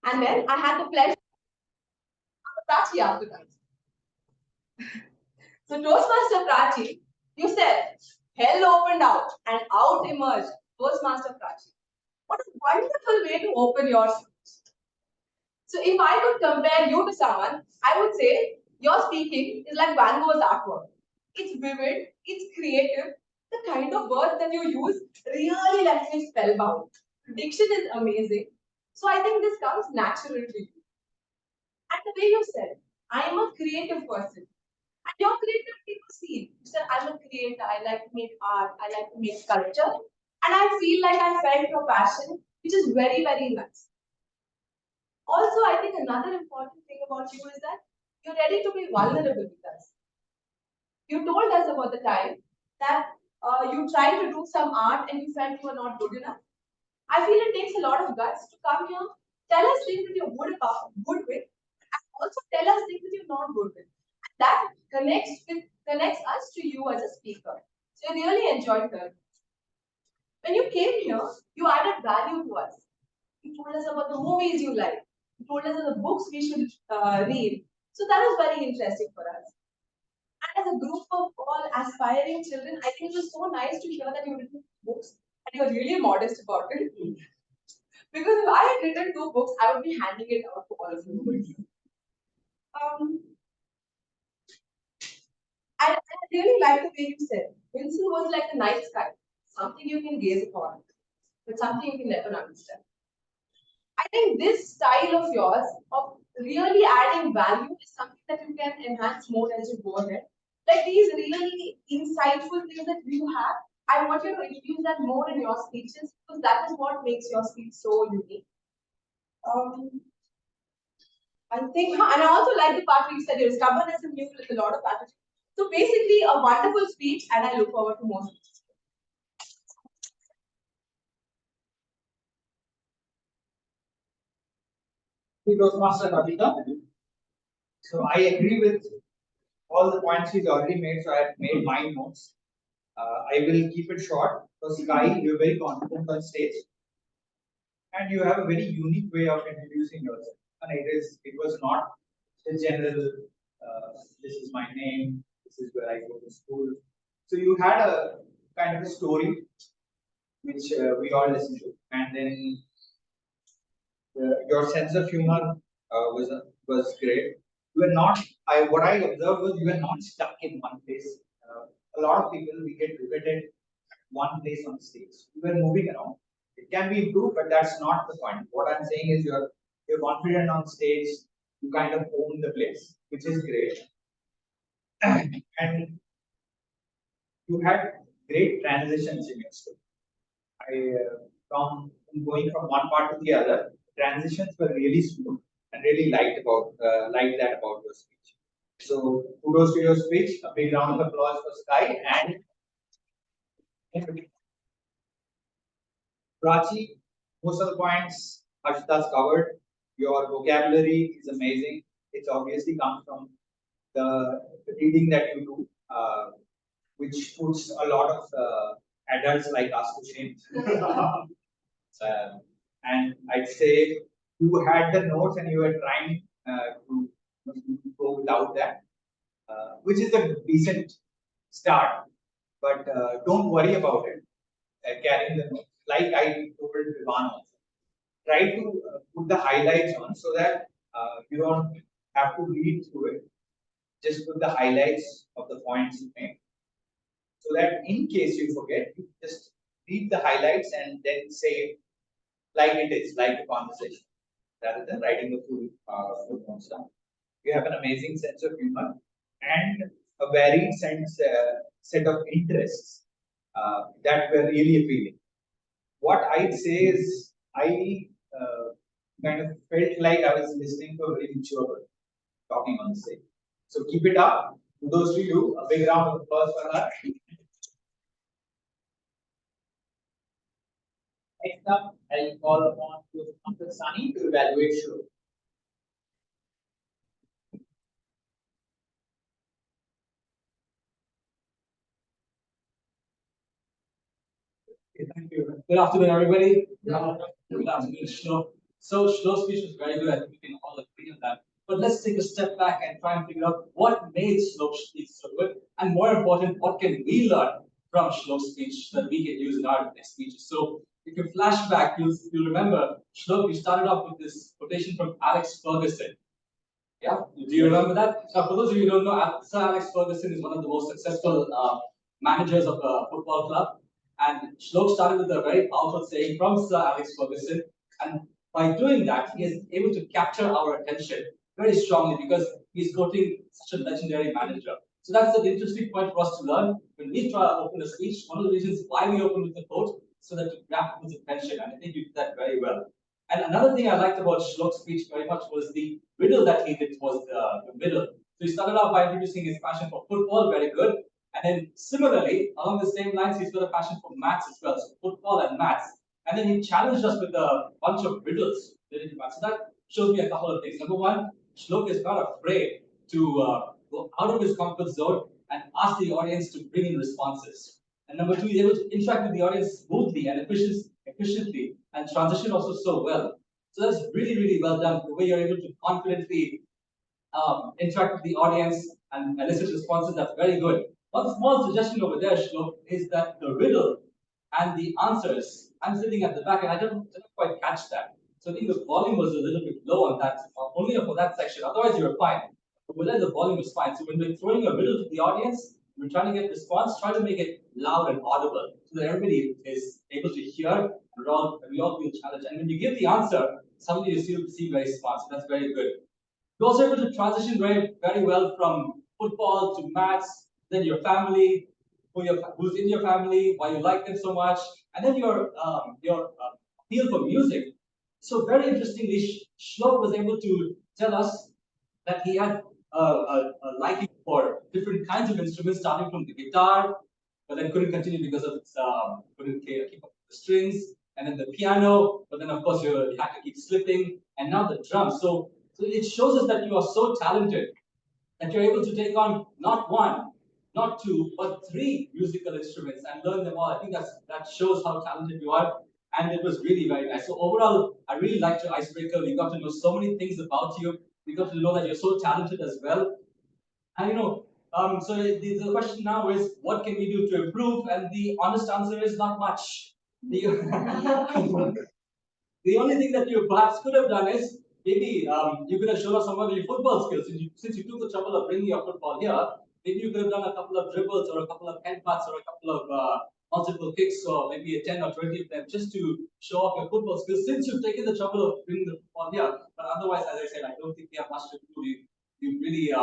And then I had the pleasure of Prachi after that. So Toastmaster Prachi, you said, hell opened out and out emerged Toastmaster Prachi. What a wonderful way to open your speech. So if I could compare you to someone, I would say your speaking is like Van Gogh's artwork. It's vivid, it's creative. The kind of words that you use really lets me spellbound. Diction is amazing. So I think this comes naturally to you. And the way you said, I am a creative person. And your creativity was seen. You said, I'm a creator, I like to make art, I like to make sculpture. And I feel like I felt your passion, which is very, very nice. Also, I think another important thing about you is that you're ready to be vulnerable with us. You told us about the time that you tried to do some art and you felt you were not good enough. I feel it takes a lot of guts to come here, tell us things that you're good with, and also tell us things that you're not good with. And that connects us to you as a speaker. So I really enjoyed that. When you came here, you added value to us. You told us about the movies you like. You told us of the books we should read. So that was very interesting for us. And as a group of all aspiring children, I think it was so nice to hear that you written books and you're really modest about it. Because if I had written 2 books, I would be handing it out to all of you. I really like the way you said. Vincent was like a night sky, something you can gaze upon, but something you can never understand. I think this style of yours of really adding value is something that you can enhance more as you go ahead. Like these really insightful things that you have, I want you to introduce that more in your speeches because that is what makes your speech so unique. I think, and I also like the part where you said you're stubbornness and you with a lot of attitude. So basically, a wonderful speech, and I look forward to more speeches. Toastmaster Kavita. So I agree with all the points he's already made. So I've made my notes. I will keep it short. So Sky, you're very confident on stage, and you have a very unique way of introducing yourself. And it was not a general. This is my name. This is where I go to school. So you had a kind of a story, which we all listened to, and then your sense of humor was great. You were not. What I observed was you were not stuck in one place. A lot of people we get riveted at one place on stage. You were moving around. It can be improved, but that's not the point. What I'm saying is you're confident on stage. You kind of own the place, which is great. And you had great transitions in your story. From going from one part to the other, transitions were really smooth and really liked that about your speech. So kudos to your speech. A big round of applause for Sky and Prachi. Most of the points Harshita's covered. Your vocabulary is amazing. It's obviously comes from the reading that you do, which puts a lot of adults like us to shame. And I'd say you had the notes and you were trying to go without that, which is a decent start. But don't worry about it. Carrying the notes. Like I told Vivan also. Try to put the highlights on so that you don't have to read through it. Just put the highlights of the points you make, so that in case you forget, you just read the highlights and then say it like it is, like a conversation, rather than writing the full notes down. You have an amazing sense of humor and a varied set of interests that were really appealing. What I'd say is, I kind of felt like I was listening to a very mature person talking on the stage. So keep it up. To those of you, a big round of applause for her. Next up, I'll call upon Uncle Sani to evaluate show. Okay, thank you. Good afternoon, everybody. Good afternoon, Shlo. So Shlo's speech was very good. I think we can all agree on that. But let's take a step back and try and figure out what made Shlo's speech so good, and more important, what can we learn from Shlo's speech that we can use in our next speeches. So if you flash back, you'll remember Shlo, you started off with this quotation from Alex Ferguson. Yeah, do you remember that? Now, for those of you who don't know, Sir Alex Ferguson is one of the most successful managers of a football club. And Shlok started with a very powerful saying from Sir Alex Ferguson. And by doing that, he is able to capture our attention very strongly because he's quoting such a legendary manager. So that's an interesting point for us to learn. When we try to open a speech, one of the reasons why we open with the quote, so that to grab people's attention. And I think you did that very well. And another thing I liked about Shlok's speech very much was the riddle that he did was the riddle. So he started off by introducing his passion for football, very good. And then similarly, along the same lines, he's got a passion for maths as well, so football and maths. And then he challenged us with a bunch of riddles related to maths. So that shows me a couple of things. Number one, Shlok is not afraid to go out of his comfort zone and ask the audience to bring in responses. And number two, he's able to interact with the audience smoothly and efficiently, and transition also so well. So that's really, really well done. The way you're able to confidently interact with the audience and elicit responses, that's very good. One small suggestion over there, Shlok, is that the riddle and the answers, I'm sitting at the back and I didn't quite catch that. So I think the volume was a little bit low on that, only for that section. Otherwise, you were fine. But then the volume was fine. So when we're throwing a riddle to the audience, we're trying to get response, try to make it loud and audible so that everybody is able to hear and we all feel challenged. And when you give the answer, suddenly you see very smart. So that's very good. You're also able to transition very, very well from football to maths, then your family, who's in your family, why you like them so much, and then your appeal for music. So very interestingly, Shlok was able to tell us that he had a liking for different kinds of instruments, starting from the guitar, but then couldn't continue because of its couldn't keep up with the strings, and then the piano, but then of course you had to keep slipping, and now the drums. So it shows us that you are so talented that you're able to take on not one, not two, but three musical instruments and learn them all. I think that shows how talented you are, and it was really very nice. So overall, I really liked your icebreaker. We got to know so many things about you. We got to know that you're so talented as well. And so the question now is, what can we do to improve? And the honest answer is not much. The, the only thing that you perhaps could have done is maybe you could have shown us some of your football skills. Since you took the trouble of bringing your football here, maybe you could have done a couple of dribbles or a couple of headbutts or a couple of multiple kicks or maybe a 10 or 20 of them just to show off your football skills since you've taken the trouble of bringing the football here. But otherwise, as I said, I don't think we have much to do. You've really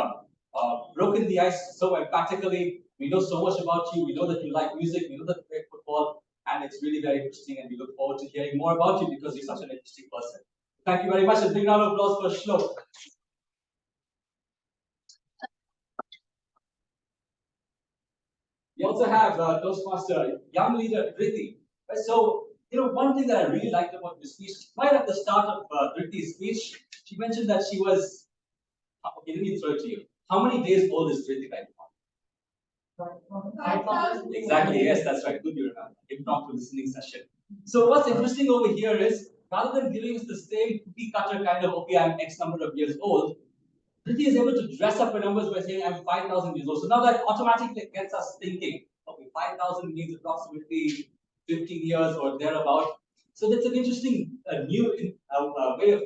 broken the ice so emphatically. We know so much about you. We know that you like music. We know that you play football. And it's really very interesting. And we look forward to hearing more about you because you're such an interesting person. Thank you very much. A big round of applause for Shlok. We also have Toastmaster, young leader Dhrithi. So, one thing that I really liked about this speech, right at the start of Dhrithi's speech, she mentioned that she was, okay, let me throw it to you. How many days old is Dhrithi right now? Exactly, yes, that's right. Good, you remember. Impromptu listening session. So, what's interesting over here is, rather than giving us the same cookie cutter kind of, okay, I'm X number of years old, Dhrithi is able to dress up her numbers by saying I'm 5,000 years old. So now that automatically gets us thinking, okay, 5,000 means approximately 15 years or thereabout. So that's an interesting new way of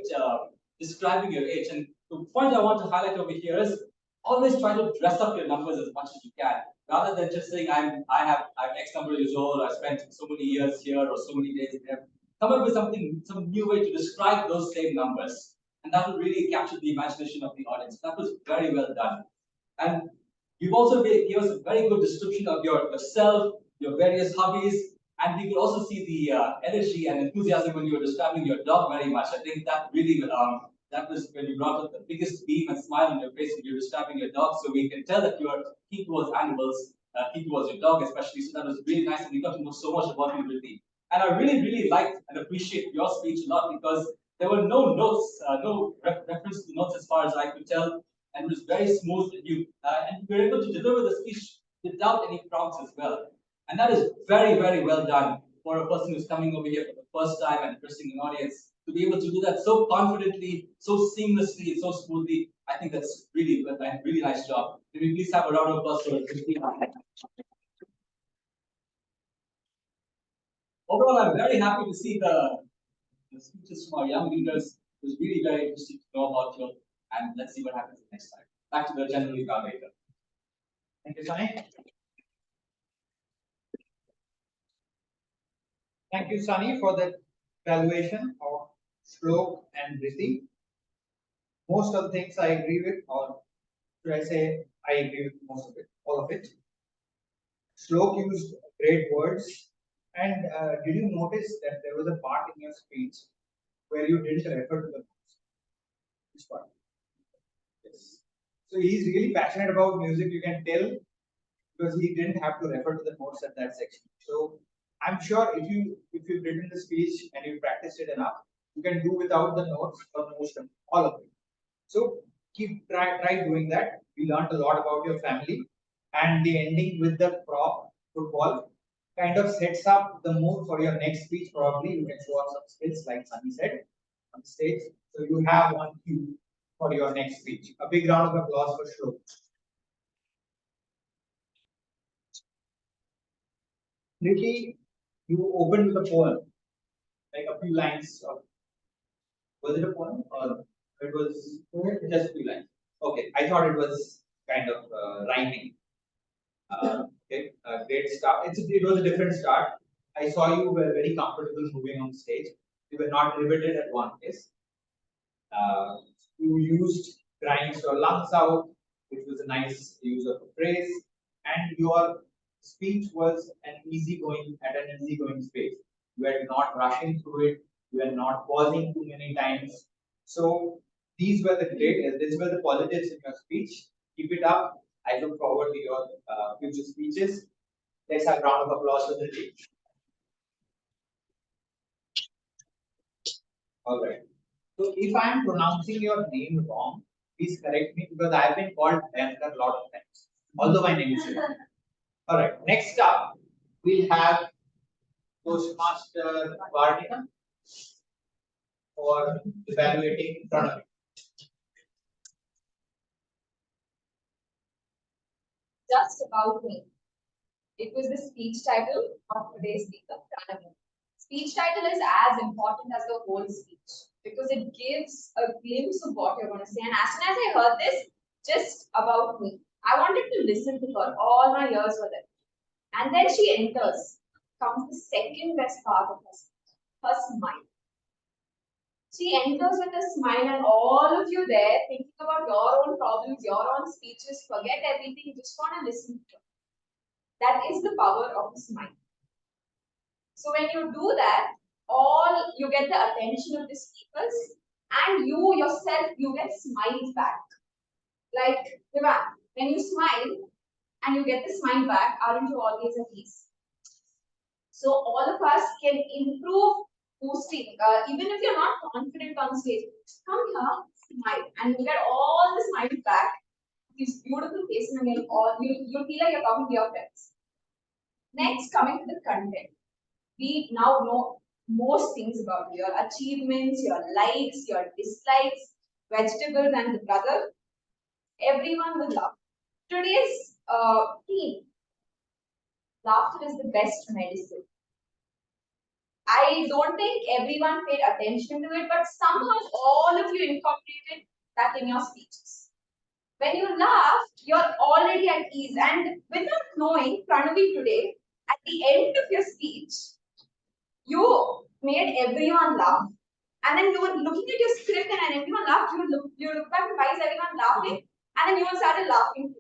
describing your age. And the point I want to highlight over here is always try to dress up your numbers as much as you can, rather than just saying I'm X number of years old, I spent so many years here or so many days there. Come up with some new way to describe those same numbers, and that will really capture the imagination of the audience. That was very well done. And you've also gave us a very good description of yourself, your various hobbies, and we could also see the energy and enthusiasm when you were describing your dog very much. I think that really that was when you brought up the biggest beam and smile on your face when you were describing your dog. So we can tell that you are keen towards animals, keen towards your dog especially. So that was really nice, and we got to know so much about you, Riddhi. And I really liked and appreciate your speech a lot because there were no notes, no reference to notes as far as I could tell, and it was very smooth. And you were able to deliver the speech without any prompts as well. And that is very well done for a person who's coming over here for the first time and addressing an audience. To be able to do that so confidently, so seamlessly, and so smoothly, I think that's really a really nice job. Can we please have a round of applause for Christine? Overall, I'm very happy to see the speeches from our young leaders. It was really very interesting to know about you, and let's see what happens next time. Back to the general evaluator. Thank you, Sunny. Thank you, Sunny, for the evaluation of Shlok and Riddhi. Most of the things I agree with, or should I say, I agree with most of it, all of it. Shlok used great words. And did you notice that there was a part in your speech where you didn't refer to the notes? Which part? Yes. So he's really passionate about music, you can tell, because he didn't have to refer to the notes at that section. So I'm sure if you've written the speech and you practiced it enough, you can do without the notes or most of all of it. So try doing that. We learned a lot about your family, and the ending with the prop football kind of sets up the mood for your next speech. Probably you can show off some skills like Sunny said on stage. So you have one cue for your next speech. A big round of applause for Shlok. Ricky, you opened with a poem, like a few lines of. Was it a poem or it was just a few lines? Okay, I thought it was kind of rhyming. Okay, great start. It was a different start. I saw you were very comfortable moving on stage. You were not riveted at one place. You used grinds your lungs out, which was a nice use of a phrase, and your speech was an easygoing at an easygoing space. You were not rushing through it. You were not pausing too many times. So these were these were the positives in your speech. Keep it up. I look forward to your future speeches. Let's have a round of applause for the team. All right. So if I am pronouncing your name wrong, please correct me because I have been called Bhayankar a lot of times, although my name is Shiva. All right. Next up, we'll have Toastmaster Varnika for evaluating product. Just about me. It was the speech title of today's speaker, Pranam. Speech title is as important as the whole speech because it gives a glimpse of what you're going to say. And as soon as I heard this, just about me, I wanted to listen to her. All my ears were there. And then she enters, comes the second best part of her speech, her smile. She enters with a smile, and all of you there thinking about your own problems, your own speeches, forget everything, you just want to listen to her. That is the power of the smile. So when you do that, you get the attention of the speakers, and you yourself, you get smiles back. Like, Vivan, when you smile and you get the smile back, aren't you always at ease? So all of us can improve boosting. Even if you're not confident on stage, come here, smile, and you get all the smiles back. These beautiful faces, and you'll feel like you're talking to your friends. Next, coming to the content. We now know most things about your achievements, your likes, your dislikes, vegetables, and the brother. Everyone will laugh. Today's theme: laughter is the best medicine. I don't think everyone paid attention to it, but somehow all of you incorporated that in your speeches. When you laugh, you're already at ease. And without knowing, Pranavi today, at the end of your speech, you made everyone laugh. And then you were looking at your script and everyone laughed. You look back, why is everyone laughing? And then you started laughing.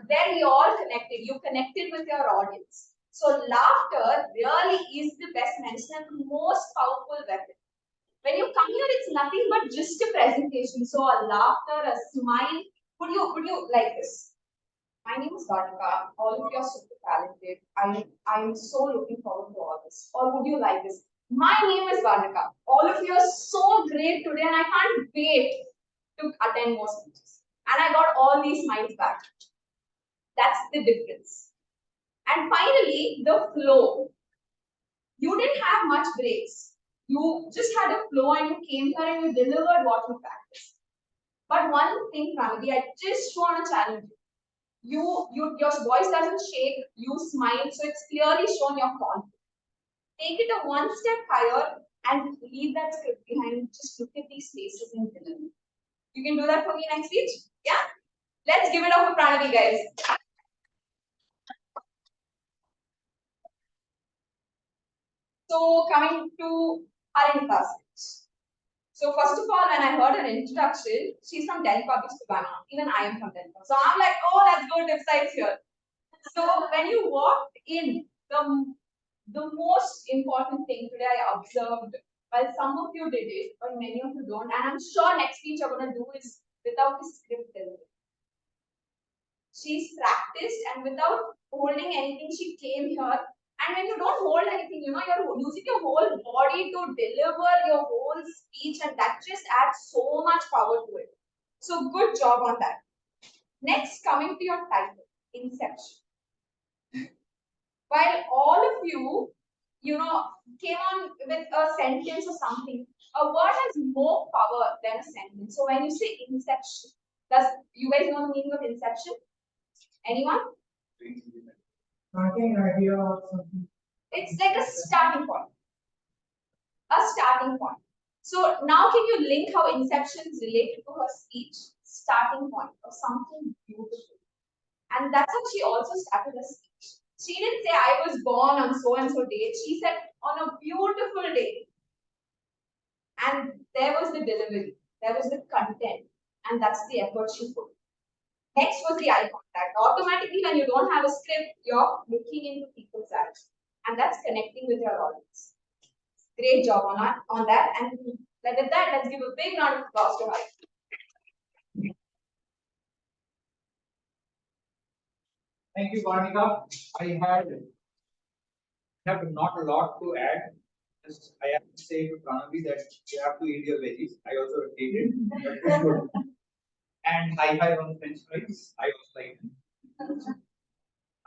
There you all connected. You connected with your audience. So laughter really is the best medicine and the most powerful weapon. When you come here, it's nothing but just a presentation. So a laughter, a smile. Would you like this? My name is Varnika. All of you are super talented. I am so looking forward to all this. Or would you like this? My name is Varnika. All of you are so great today, and I can't wait to attend more speeches. And I got all these smiles back. That's the difference. And finally, the flow. You didn't have much breaks. You just had a flow and you came here and you delivered what you practiced. But one thing, Pranati, I just want to challenge you. Your voice doesn't shake, you smile, so it's clearly shown your confidence. Take it a one step higher and leave that script behind. Just look at these faces and deliver. You can do that for me next week? Yeah? Let's give it up for Pranavi, guys. So coming to Harinika's speech. So first of all, when I heard her introduction, she's from Delhi Public School. Even I am from Delhi. So I'm like, oh, let's go to sites here. So when you walked in, the most important thing today I observed, while some of you did it, but many of you don't, and I'm sure next speech you're gonna do is without the script delivery. She's practiced and without holding anything, she came here. And when you don't hold anything, you're using your whole body to deliver your whole speech, and that just adds so much power to it. So good job on that. Next, coming to your title, Inception. While all of you, came on with a sentence or something, a word has more power than a sentence. So when you say inception, does you guys know the meaning of inception? Anyone? Starting idea or something. It's like a starting point. A starting point. So now can you link how inception is related to her speech? Starting point or something beautiful. And that's how she also started her speech. She didn't say I was born on so and so date. She said on a beautiful day. And there was the delivery. There was the content. And that's the effort she put. Next was the eye contact. Automatically, when you don't have a script, you're looking into people's eyes. And that's connecting with your audience. Great job on that. And with that, let's give a big round of applause to her. Thank you, Varnika. I have not a lot to add. Just I have to say to Pranavi that you have to eat your veggies. I also ate it, but it's good. And high five on French fries. I also like them.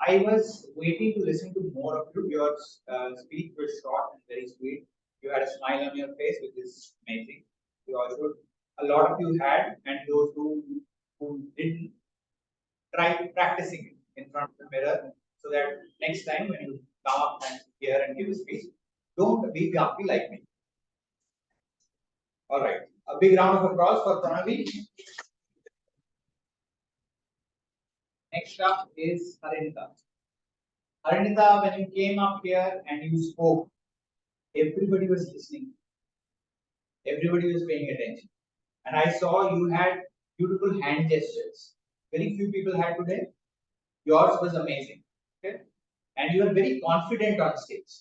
I was waiting to listen to more of you. Your speech was short and very sweet. You had a smile on your face, which is amazing. You also, a lot of you had, and those who didn't, try practicing it in front of the mirror, so that next time when you come up and here and give a speech, don't be grumpy like me. All right, a big round of applause for Pranavi. Next up is Harinita. Harinita, when you came up here and you spoke, everybody was listening. Everybody was paying attention. And I saw you had beautiful hand gestures. Very few people had today. Yours was amazing. Okay? And you were very confident on stage.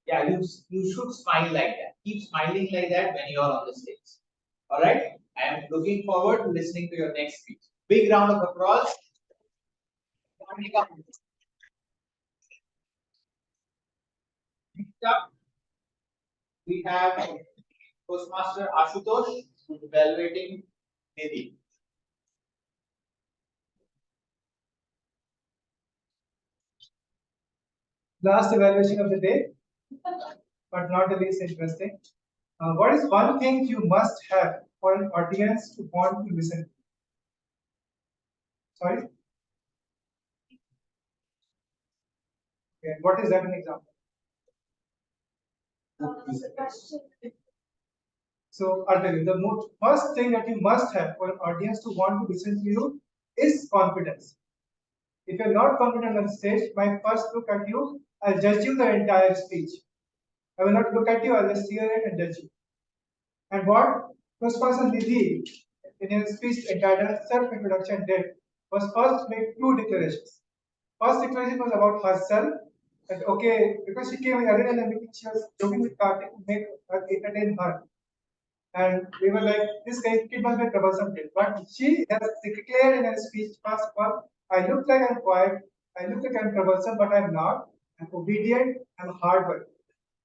Yeah, you should smile like that. Keep smiling like that when you are on the stage. All right? I am looking forward to listening to your next speech. Big round of applause. Next up, we have Toastmaster Ashutosh who's evaluating Nidhi. Last evaluation of the day, but not the least interesting. What is one thing you must have for an audience to want to listen to? Sorry? Okay, what is that an example? So I'll tell you, the most first thing that you must have for an audience to want to listen to you is confidence. If you're not confident on stage, my first look at you, I'll judge you the entire speech. I will not look at you, I'll just hear it and judge you. And what Toastmaster Nidhi in his speech entitled Self-Introduction did was first make two declarations. First declaration was about herself, that okay, because she came earlier in the meeting, she was joking with Kartik to make her entertain her. And we were like, this guy kid must be troublesome kid. But she has declared in her speech, first of all, I look like I'm quiet, I look like I'm troublesome, but I'm not. I'm obedient, I'm hardworking.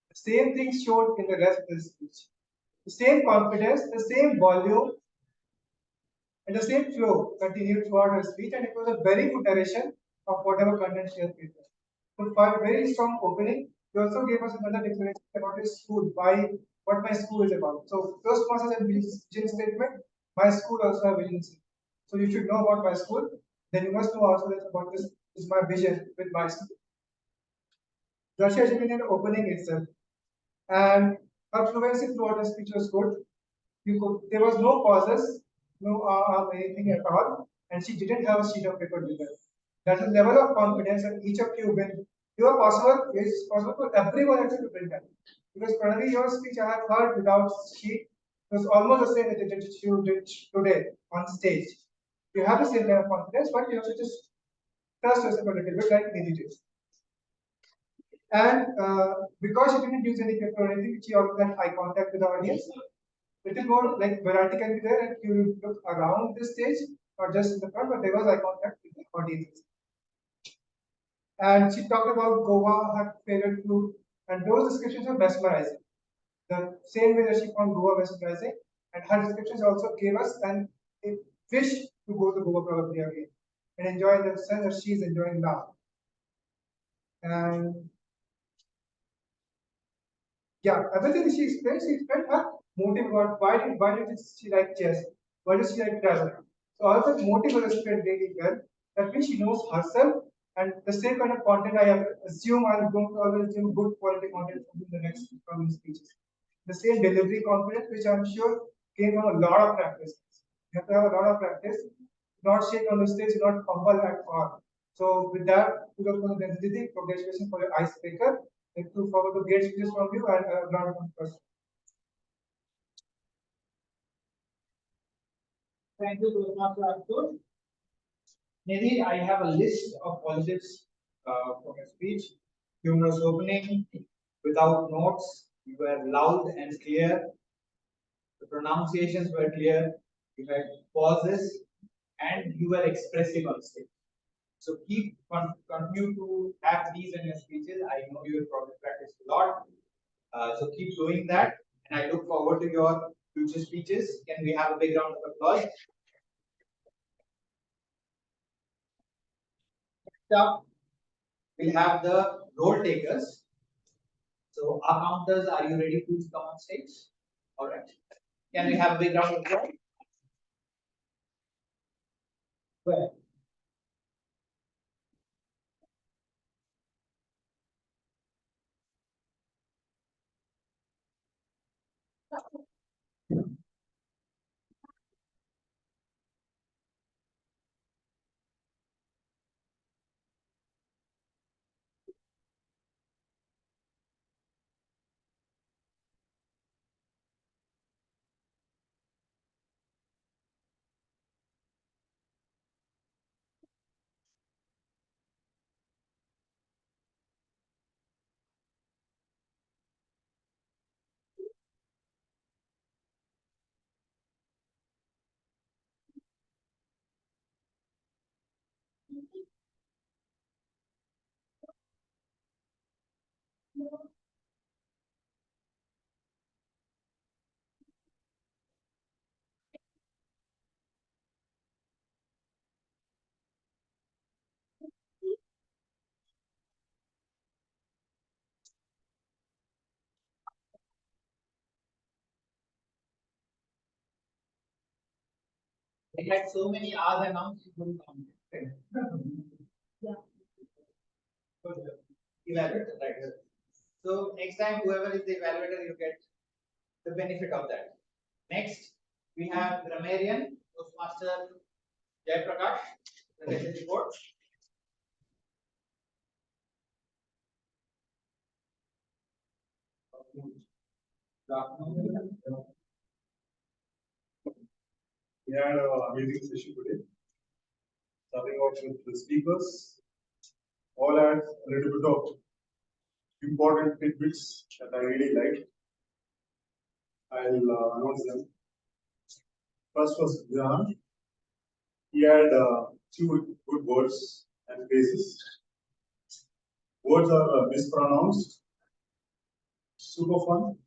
The same thing showed in the rest of the speech. The same confidence, the same volume, and the same flow continued throughout her speech, and it was a very good narration of whatever content she has given. So, for a very strong opening, he also gave us another declaration about his school, why what my school is about. So, first process and vision statement, my school also have vision statement. So, you should know about my school, then you must know also that about this is my vision with my school. Russia has been an opening itself, and her fluency throughout the speech was good. There was no pauses, no anything at all, and she didn't have a sheet of paper with her. That's the level of confidence that each of you when you are possible, it's possible for everyone else to bring that. Because probably your speech I have heard without sheet was almost the same as you did today on stage. You have the same kind of confidence, but you have to just trust yourself a little bit like Nidhi did. And because she didn't use any paper or anything, she also had eye contact with the audience. Little more like variety can be there, and you look around the stage, not just in the front, but there was eye contact with the audience. And she talked about Goa, her favorite food, and those descriptions were mesmerizing. The same way that she found Goa mesmerizing, and her descriptions also gave us a wish to go to Goa probably again and enjoy the sun that she is enjoying now. And yeah, everything she explained her motive about why did she like chess? Why does she like travel? So all of that motive was explained really well. That means she knows herself and the same kind of content I assume I'm going to always assume good quality content from the next coming speeches. The same delivery confidence, which I'm sure came from a lot of practice. You have to have a lot of practice, not shake on the stage, not fumble at all. So with that, we go for the density, congratulations for your icebreaker. Look forward to great speeches from you and round of questions. Thank you, Toastmaster Arthur. Nidhi, I have a list of positives from your speech. Humorous opening, without notes, you were loud and clear. The pronunciations were clear. You had pauses, and you were expressive on stage. So continue to have these in your speeches. I know you will probably practice a lot. So keep doing that, and I look forward to your future speeches. Can we have a big round of applause? Next up, we'll have the role takers. So our counters, are you ready to come on stage? All right. Can we have a big round of applause? Well, they had so many R's announced, you couldn't count it. Yeah. Elaborate, right? So next time, whoever is the evaluator, you get the benefit of that. Next, we have grammarian, Toastmaster Jai Prakash, the message report. We had an amazing session today. Starting off with the speakers, all had a little bit of important tidbits that I really liked. I'll announce them. First was Jan. He had two good words and phrases. Words are mispronounced, super fun,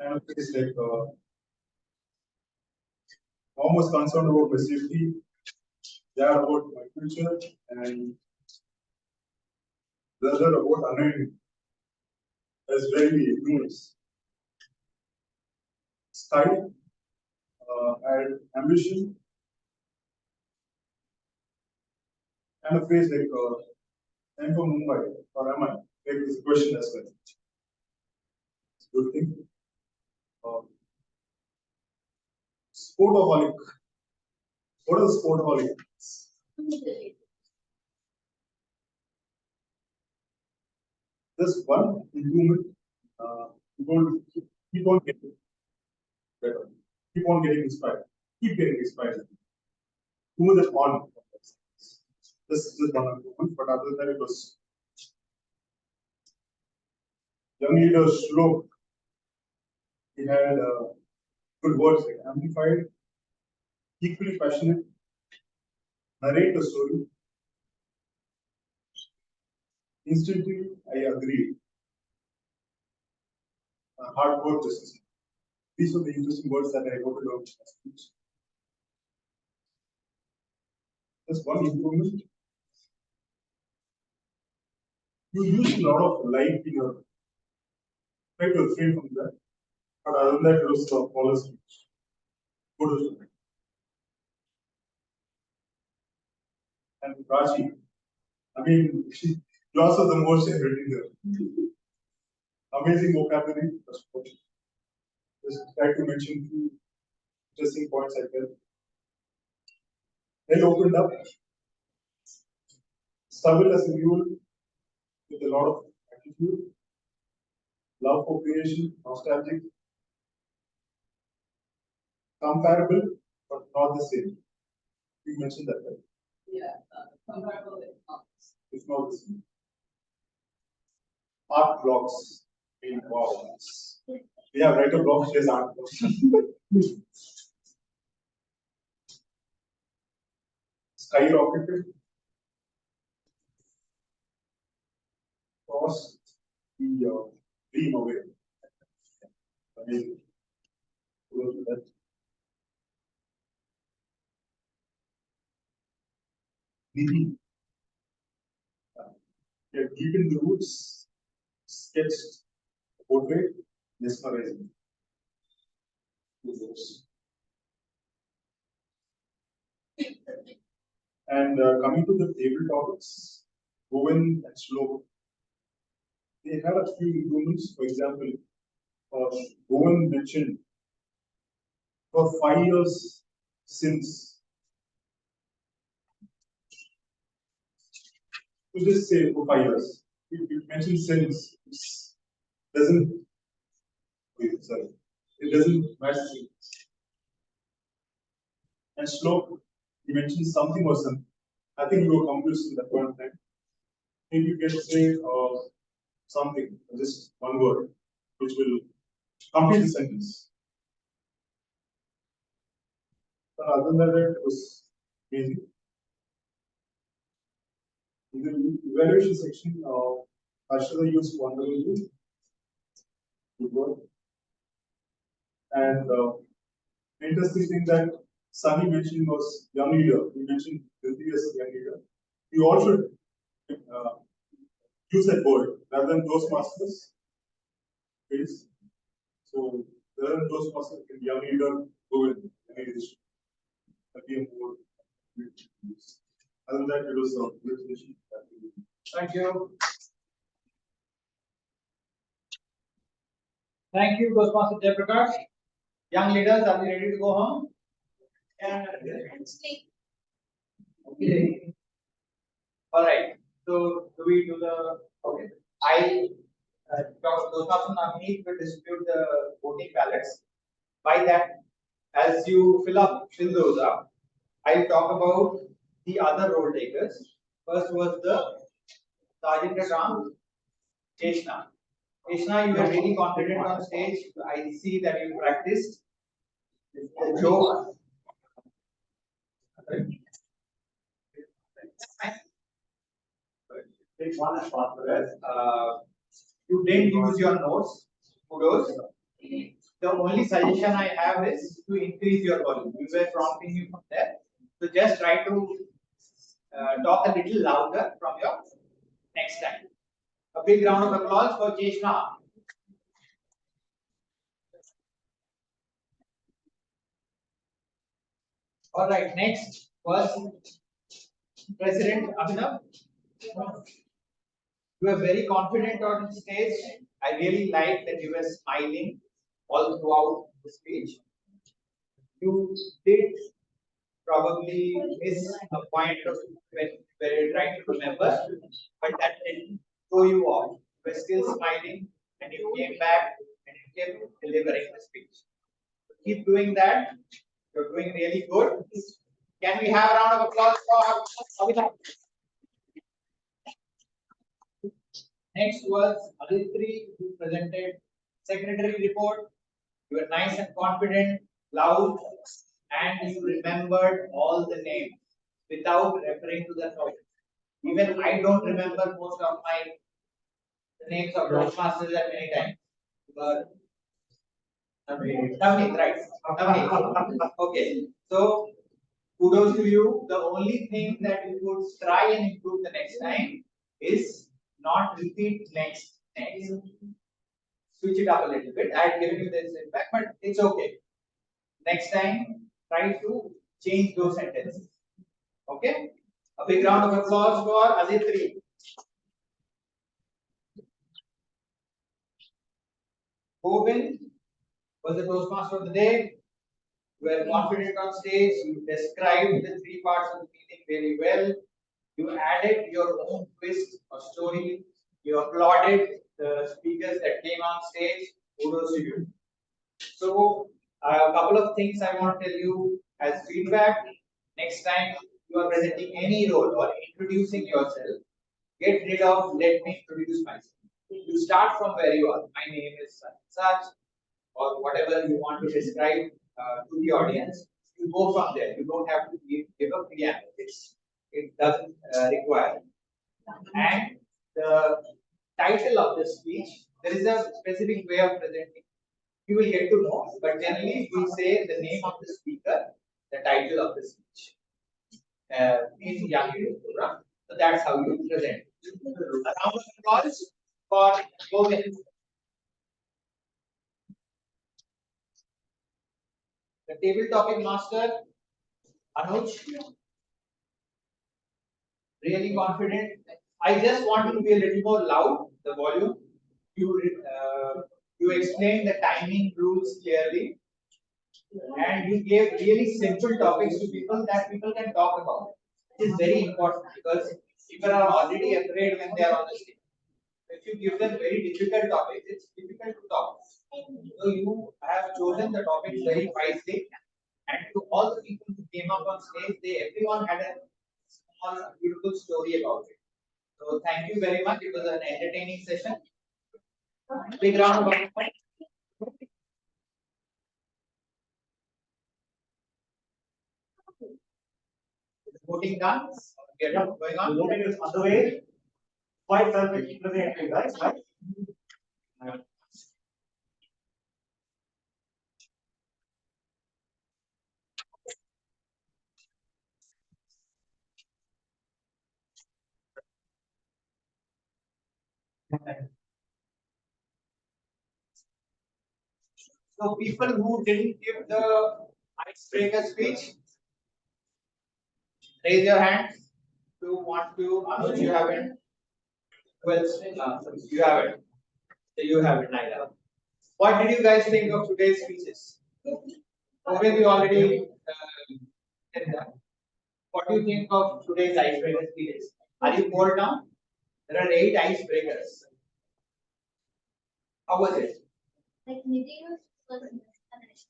and a phrase like almost concerned about my safety, they are about my future, and the other about annoying as very numerous. Style, and ambition, and a phrase like I'm from Mumbai, or am I? Like this question as well. It's a good thing. Sportaholic. What is sportaholic? This one improvement, you don't keep on getting better, keep on getting inspired, keep getting inspired. Do that on. This is one improvement, but other than it was young leader slow. He had good words like amplified, equally passionate, narrate the story. Instantly, I agree. Hard work, decisive. These were the interesting words that I wrote down. Just one improvement. You use a lot of light in your try to refrain from that. But other than that, it was flawless speech. Good. And Rashi, I mean, she lots of the most written there. Amazing vocabulary. Just try to mention few interesting points I felt. Well opened up. Stubble as a mule with a lot of attitude. Love for creation, nostalgic. Comparable, but not the same. You mentioned that, right? Yeah, comparable with others. It's not the same. Art blocks. In wow. Yeah, write a blog, says art blocks. Skyrocketed. Cross the dream away. Amazing. Close to that. Deep. Yeah, deep in the roots, sketched, portrait, mesmerizing. And coming to the table topics, Govind and Slope, they had a few improvements. For example, Govind mentioned for 5 years since. To just say for 5 years, it mentioned since. Doesn't wait, sorry, it doesn't match. And Slope, he mentioned something or something. I think we were confused in that one time. Maybe you can say something, just one word, which will complete the sentence. Other than that, it was amazing. In the evaluation section, Harshada used vulnerability. Good word. And interesting thing that Sunny mentioned was young leader. He mentioned Dilti as a young leader. You all should use that word rather than Toastmasters. Please. So rather than Toastmasters, young leader, go with any decision. That be a more. Other than that, it was a good decision. Thank you. Thank you, Toastmaster Jayaprakash. Young leaders, are we ready to go home? Sleep. Okay. All right. So do we do the okay? Toastmaster nominees will distribute the voting ballots. By that, as you fill those up, I'll talk about the other role takers. First was the Sergeant at Arms, Cheshna. Cheshna, you were really confident on stage. I see that you practiced. The joke. You didn't use your notes. Kudos. The only suggestion I have is to increase your volume. We were prompting you from there. So just try to talk a little louder from your next time. A big round of applause for Cheshna. All right, next was President Abhinav. You were very confident on stage. I really like that you were smiling all throughout the speech. You did probably miss a point of when you're trying to remember, but that didn't throw you off. You were still smiling and you came back and you kept delivering the speech. Keep doing that. You're doing really good. Can we have a round of applause for Abhinav? Next was Aditri, who presented secretary report. You were nice and confident, loud, and you remembered all the names without referring to the topic. Even I don't remember most of the names of Toastmasters at many times. But Navneet, right? Navneet. Okay. So kudos to you. The only thing that you could try and improve the next time is not repeat next. Switch it up a little bit. I had given you this feedback, but it's okay. Next time, try to change those sentences. Okay? A big round of applause for Aditri. Govind was the Toastmaster of the day. You were confident on stage. You described the three parts of the meeting very well. You added your own twist or story. You applauded the speakers that came on stage. Kudos to you. So, a couple of things I want to tell you as feedback. Next time you are presenting any role or introducing yourself, get rid of let me introduce myself. You start from where you are. My name is such, or whatever you want to describe to the audience. You go from there. You don't have to give a preamble. It doesn't require. And the title of the speech, there is a specific way of presenting. You will get to know, but generally we say the name of the speaker, the title of the speech in Young Leaders program. So that's how you present. A round of applause for Govind. The table topic master, Anuj. Really confident. I just want to be a little more loud, the volume. You explained the timing rules clearly, and you gave really simple topics to people that people can talk about. It is very important because people are already afraid when they are on the stage. If you give them very difficult topics, it's difficult to talk. So you have chosen the topics very wisely, and to all the people who came up on stage, everyone had a small beautiful story about it. So thank you very much. It was an entertaining session. Big round of applause. Voting done. We are going on. Voting is underway. Quite self-explanatory, guys, right? So people who didn't give the icebreaker speech, raise your hands. You want to? Anuj, you haven't. Well, you haven't. So you haven't, Naila. What did you guys think of today's speeches? Okay, we already did that. What do you think of today's icebreaker speeches? Are you bored now? There are 8 icebreakers. How was it? Like knitting was finished.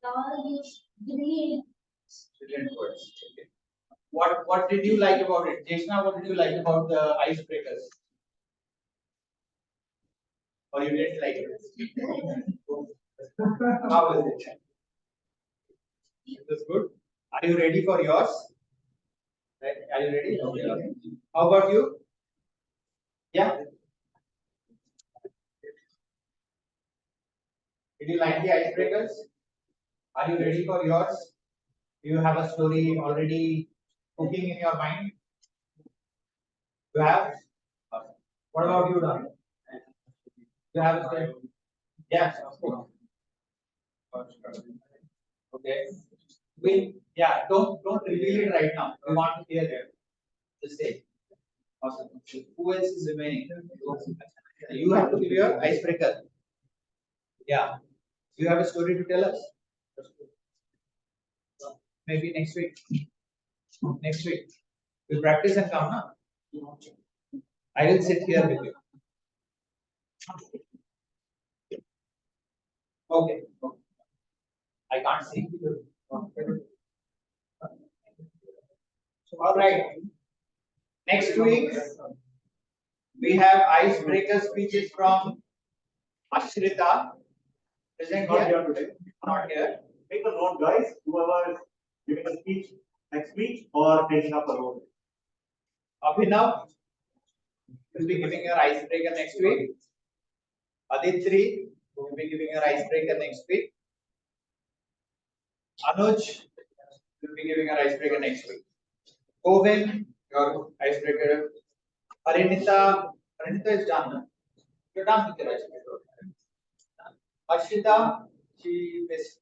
Now you really Different words. Okay. What did you like about it? Jeshna, what did you like about the icebreakers? Or you didn't like it? How was it? It was good. Are you ready for yours? Right? Are you ready? Okay. How about you? Yeah. Did you like the icebreakers? Are you ready for yours? Do you have a story already cooking in your mind? You have? What about you, Don? You have a story? Yes, of course. Okay. Don't reveal it right now. We want to hear it. Just say. Awesome. Who else is remaining? You have to give your icebreaker. Yeah. You have a story to tell us? Maybe next week. Next week. We'll practice and come, huh? I will sit here with you. Okay. I can't see. All right. Next week, we have icebreaker speeches from Ashrita. Present Not here. here today. Not here. Make a note, guys. Whoever is giving a speech next week or taking up a role. Abhinav will be giving your icebreaker next week. Aditri will be giving your icebreaker next week. Anuj will be giving your icebreaker next week. Govin, your icebreaker. Harinita is done. No? You're done with your icebreaker. Harshita, she missed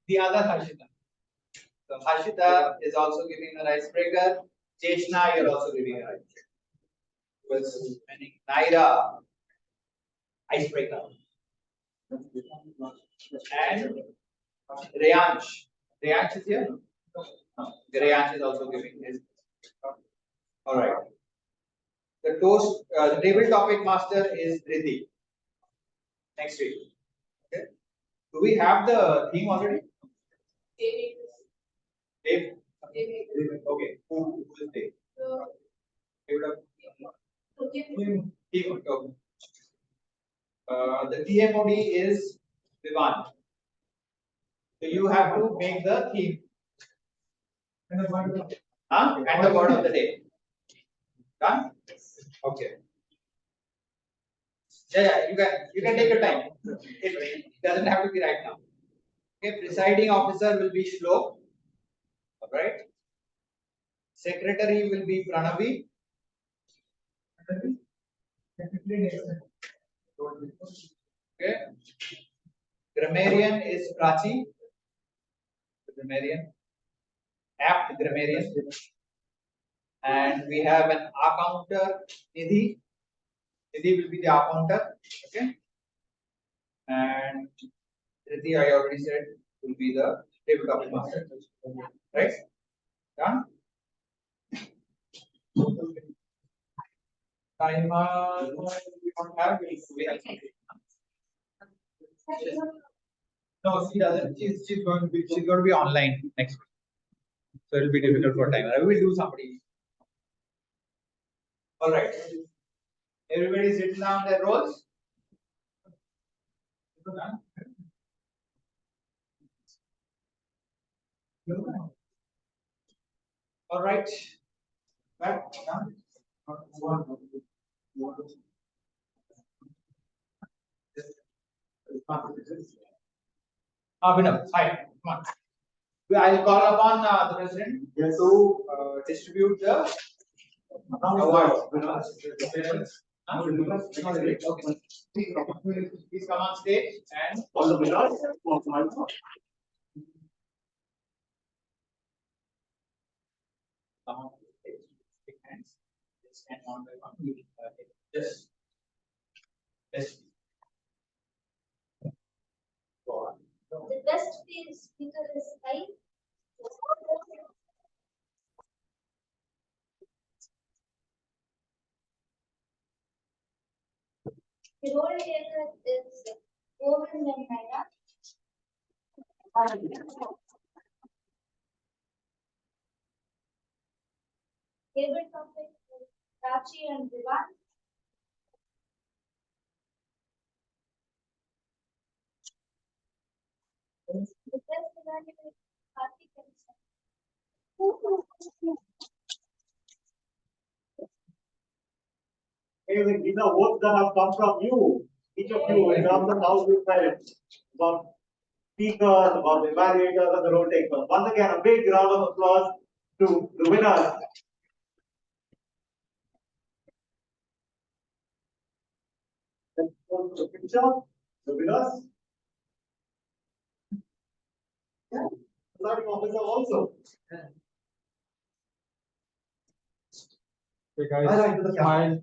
the other Harshita. So Harshita is also giving her icebreaker. Jeshna, you're also giving her icebreaker. Was Naira, icebreaker. And Reyansh. Reyansh is here? No. Reyansh is also giving his. All right. The table topic master is Riddhi. Next week. Okay. Do we have the theme already? Dave? Okay. Who is Dave? Team. Okay. The TMOD is Vivan. So you have to make the theme. And the word of the day. Done? Okay. Yeah, you can take your time. It doesn't have to be right now. Okay, presiding officer will be Shlok. Alright. Secretary will be Pranavi. Okay. Grammarian is Prachi. Grammarian. Apt grammarian. And we have an accounter, Nidhi. Nidhi will be the accounter. Okay. And Riddhi, I already said, will be the table topic master. Right? Done? Time we don't have, we have. No, she doesn't. She's going to be online next week. So it'll be difficult for time. I will do somebody. All right. Everybody's written down their roles. All right. Back. Abhinav, hi. Come on. I'll call upon the president to distribute the awards. Okay. Please come on stage and All the winners of my come on stage. Take hands. Just stand on the just speaker is Sai. The role taker is Govind and Naina. Favorite topic is Prachi and Vivan. The best evaluator is Karthik and Sai. Amazing. These are words that have come from you, each of you, in terms of how you felt about speakers, about the evaluators, and the role takers. Once again, a big round of applause to the winners. Let's go to the picture, the winners. Yeah, presiding officer also. Okay, guys. Highlight to the camera. Smile.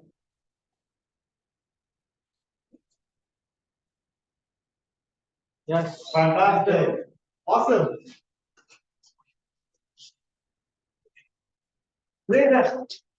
Yes. Fantastic. Awesome. Great.